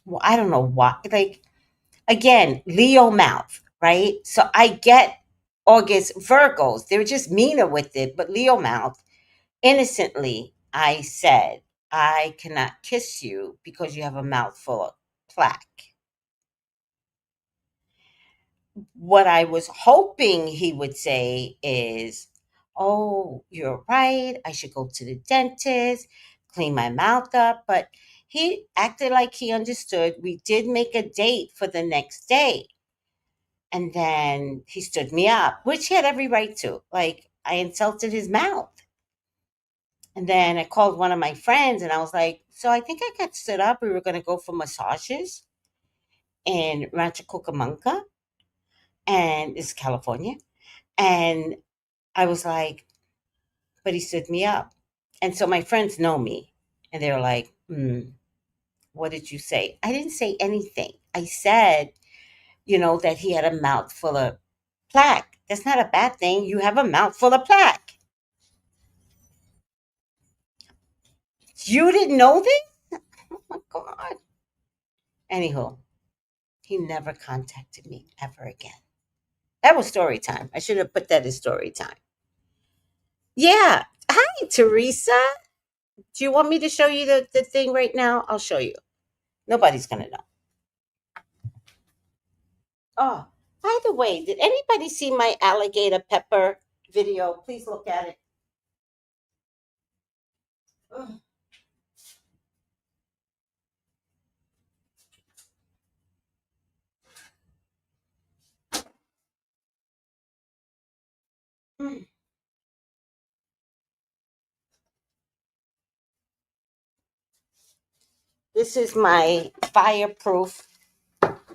well, I don't know why. Like, again, Leo mouth, right? So I get August Virgos. They're just meaner with it, but Leo mouth. Innocently, I said, I cannot kiss you because you have a mouth full of plaque. What I was hoping he would say is, oh, you're right. I should go to the dentist, clean my mouth up. But he acted like he understood. We did make a date for the next day. And then he stood me up, which he had every right to. Like, I insulted his mouth. And then I called one of my friends and I was like, so I think I got stood up. We were going to go for massages in Rancho Cucamonga, and it's California. And I was like, but he stood me up. And so my friends know me and they're like, what did you say? I didn't say anything. I said, that he had a mouth full of plaque. That's not a bad thing. You have a mouth full of plaque. You didn't know this? Oh my God. Anywho, he never contacted me ever again. That was story time. I should have put that as story time. Yeah. Hi, Teresa. Do you want me to show you the thing right now? I'll show you. Nobody's going to know. Oh, by the way, did anybody see my alligator pepper video? Please look at it. Ugh. Mm. This is my fireproof,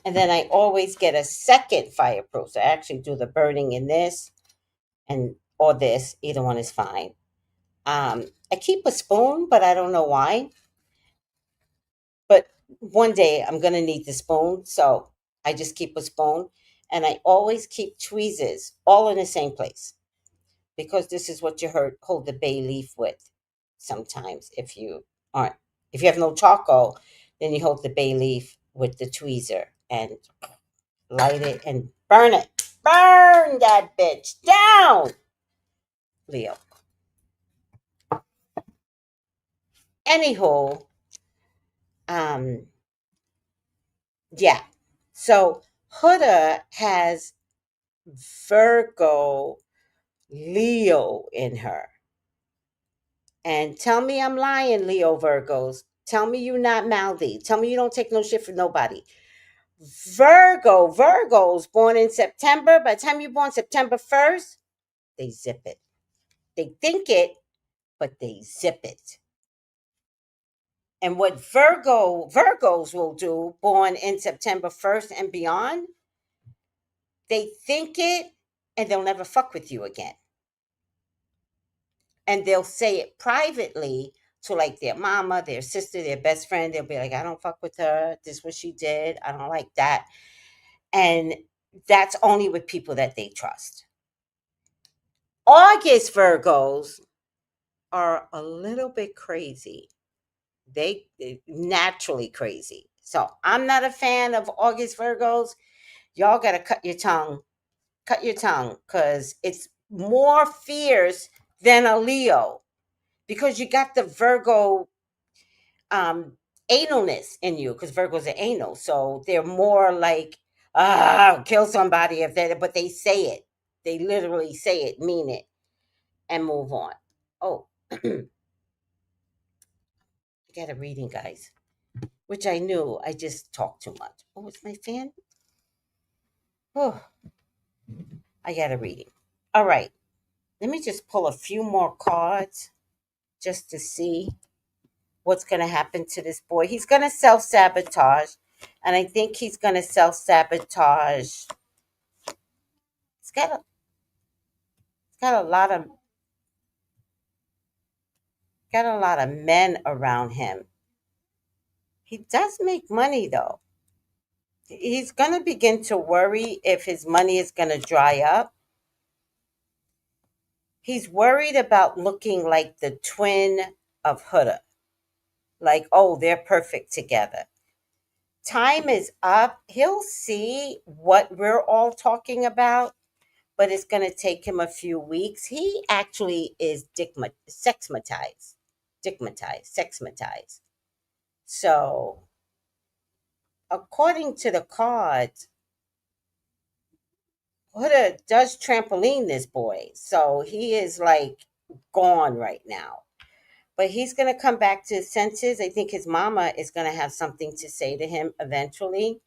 and then I always get a second fireproof. So I actually do the burning in this and or this. Either one is fine. I keep a spoon, but I don't know why. But one day I'm gonna need the spoon, so I just keep a spoon, and I always keep tweezers all in the same place because this is what you hold the bay leaf with. Sometimes, aren't, if you have no charcoal, then you hold the bay leaf with the tweezer and light it and burn it. Burn that bitch down, Leo. Anyhow, um, yeah. So Huda has Virgo Leo in her. And tell me I'm lying, Leo Virgos. Tell me you're not mouthy. Tell me you don't take no shit from nobody. Virgos born in September. By the time you're born September 1st, they zip it. They think it, but they zip it. And what Virgos will do, born in September 1st and beyond, they think it and they'll never fuck with you again. And they'll say it privately to like their mama, their sister, their best friend. They'll be like, I don't fuck with her. This is what she did. I don't like that. And that's only with people that they trust. August Virgos are a little bit crazy. They naturally crazy. So I'm not a fan of August Virgos. Y'all got to cut your tongue. Cut your tongue because it's more fierce than a Leo because you got the Virgo analness in you because Virgos are anal. So they're more like, kill somebody if they, but they say it. They literally say it, mean it, and move on. Oh, I got a reading, guys, which I knew. I just talked too much. Oh, it's my fan? Oh, I got a reading. All right. Let me just pull a few more cards just to see what's going to happen to this boy. He's going to self sabotage. And I think he's going to self sabotage. He's got a lot of got a lot of men around him. He does make money though. He's going to begin to worry if his money is going to dry up. He's worried about looking like the twin of Huda. Like, oh, they're perfect together. Time is up. He'll see what we're all talking about, but it's going to take him a few weeks. He actually is sexmatized. Sexmatized. So, according to the cards, Huda does trampoline this boy. So he is like gone right now. But he's going to come back to his senses. I think his mama is going to have something to say to him eventually.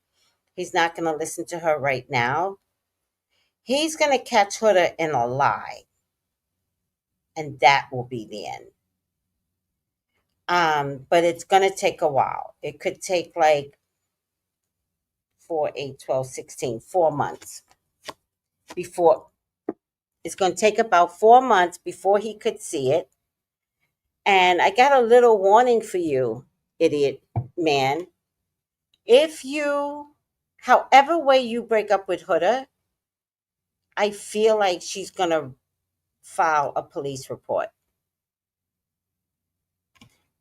He's not going to listen to her right now. He's going to catch Huda in a lie, and that will be the end. But it's going to take a while. It could take like 4, 8, 12, 16, 4 months before. It's going to take about 4 months before he could see it. And I got a little warning for you, idiot man. If you, however way you break up with Huda, I feel like she's going to file a police report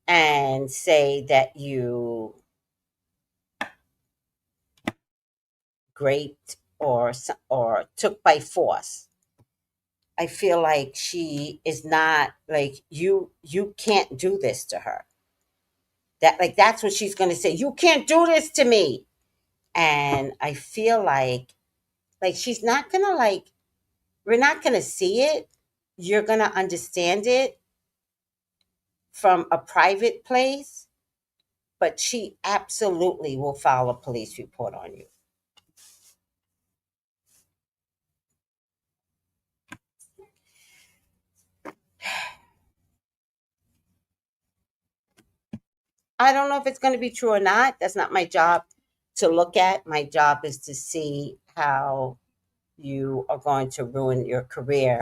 and say that you raped or took by force. I feel like she is not like you can't do this to her. That's what she's going to say. You can't do this to me. And I feel like she's not going to we're not going to see it. You're going to understand it from a private place, but she absolutely will file a police report on you. I don't know if it's going to be true or not. That's not my job to look at. My job is to see how you are going to ruin your career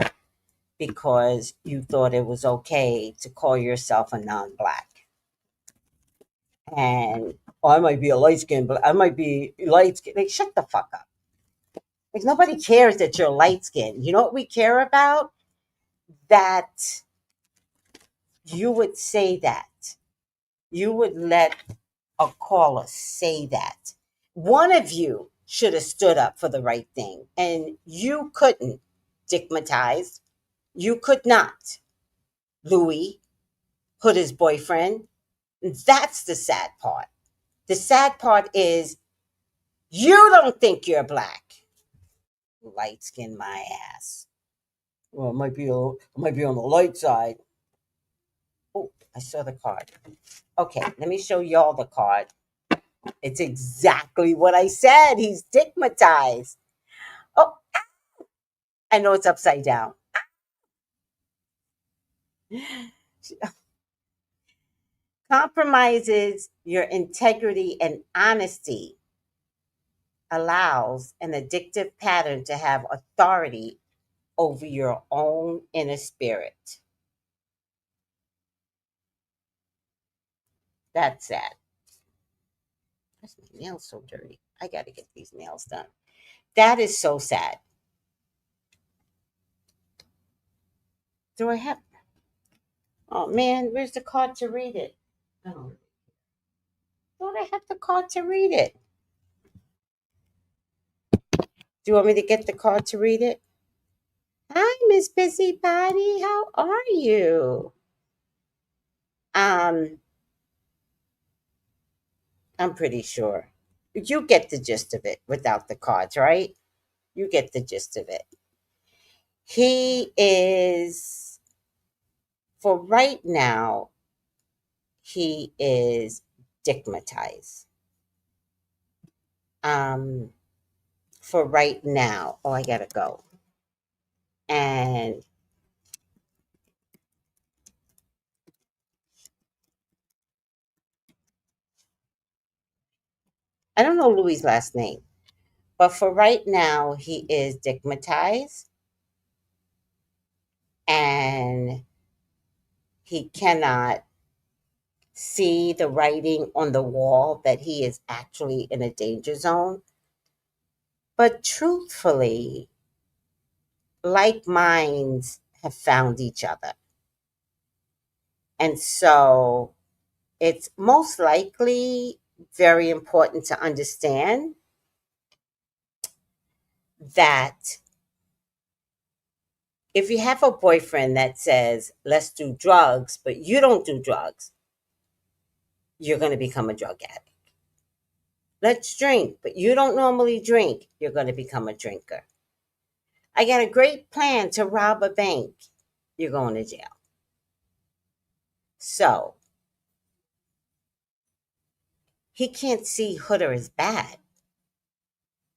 because you thought it was okay to call yourself a non-black. And I might be a light skin, but I might be light skin. Like, shut the fuck up. Like, nobody cares that you're light skin. You know what we care about? That you would say that. You would let a caller say that. One of you should have stood up for the right thing, and you couldn't. Stigmatized. You could not. Louis, Huda's boyfriend. That's the sad part. The sad part is you don't think you're black. Light skin my ass. Well, it might be on the light side. Oh, I saw the card. Okay, let me show y'all the card. It's exactly what I said. He's stigmatized. Oh, I know it's upside down. Compromises your integrity and honesty, allows an addictive pattern to have authority over your own inner spirit. That's sad. That's my nails so dirty. I got to get these nails done. That is so sad. Do I have? Oh man, where's the card to read it? Oh, don't I have the card to read it? Do you want me to get the card to read it? Hi, Miss Busybody. How are you? Um, I'm pretty sure you get the gist of it without the cards, right? You get the gist of it. He is, for right now, he is stigmatized. Um, for right now. Oh, I gotta go. And I don't know Louis' last name, but for right now, he is stigmatized and he cannot see the writing on the wall that he is actually in a danger zone. But truthfully, like minds have found each other. And so it's most likely very important to understand that if you have a boyfriend that says, let's do drugs, but you don't do drugs, you're going to become a drug addict. Let's drink, but you don't normally drink, you're going to become a drinker. I got a great plan to rob a bank, you're going to jail. So, he can't see Huda as bad.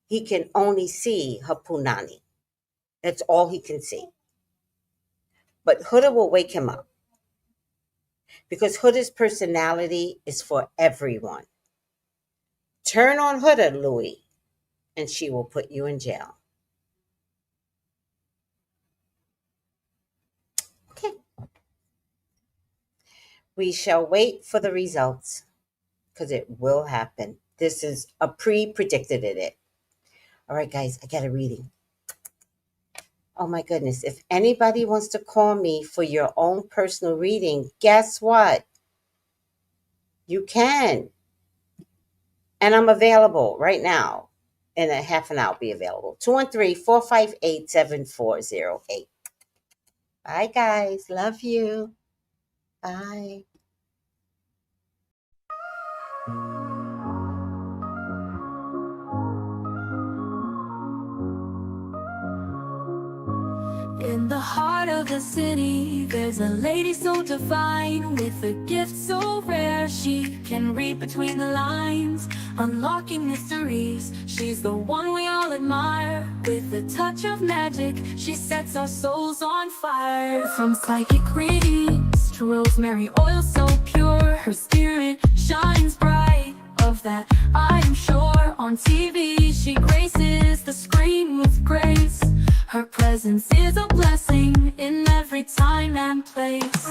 He can only see her punani. That's all he can see. But Huda will wake him up. Because Huda's personality is for everyone. Turn on Huda, Louis, and she will put you in jail. Okay. We shall wait for the results, because it will happen. This is a pre-predicted it. All right, guys, I got a reading. Oh my goodness. If anybody wants to call me for your own personal reading, guess what? You can. And I'm available right now. In a half an hour, I'll be available. 213-458-7408. Bye, guys. Love you. Bye. In the heart of the city, there's a lady so divine, with a gift so rare she can read between the lines, unlocking mysteries. She's the one we all admire. With a touch of magic, she sets our souls on fire. From psychic readings to rosemary oil so pure, her spirit shines bright. Of that I'm sure. On TV she graces the screen with grace. Her presence is a blessing in every time and place.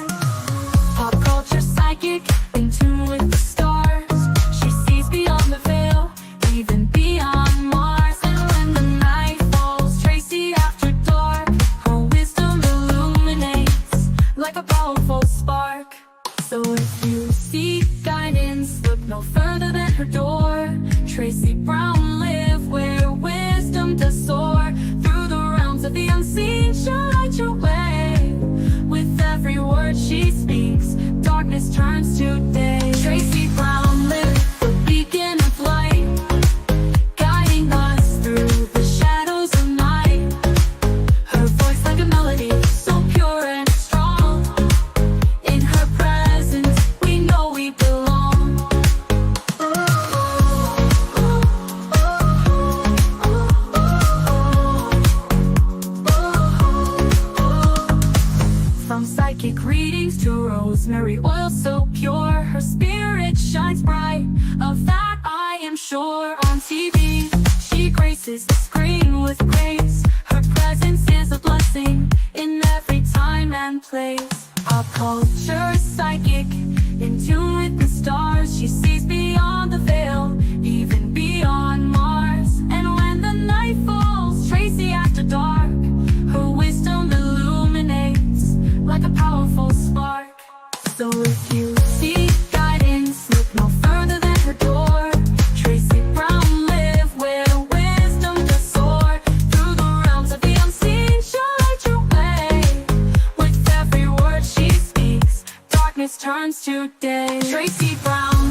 Pop culture psychic, in tune with the stars. She sees beyond the veil, even beyond Mars. And when the night falls, Tracy after dark, her wisdom illuminates like a powerful spark. So if you seek guidance, look no further than her door. Tracy Brown live where wisdom does soar. Through the realms of the unseen, she'll light your way. With every word she speaks, darkness turns to day. Tracy Brown live, the beacon of light, guiding us through the shadows of night. Her voice like a melody, so pure and strong. In her presence, we know we belong. From psychic readings to rosemary oil so pure, her spirit shines bright. Of that I am sure. On TV, she graces the screen with grace. Her presence is a blessing in every time and place. Pop culture psychic, in tune with the stars. She sees beyond the veil, even beyond Mars. And when the night falls, Tracy after dark, her wisdom illuminates like a powerful spark. So if you seek guidance, look no further than her door. Tracy Brown live where wisdom does soar. Through the realms of the unseen, she'll light your way. With every word she speaks, darkness turns to day. Tracy Brown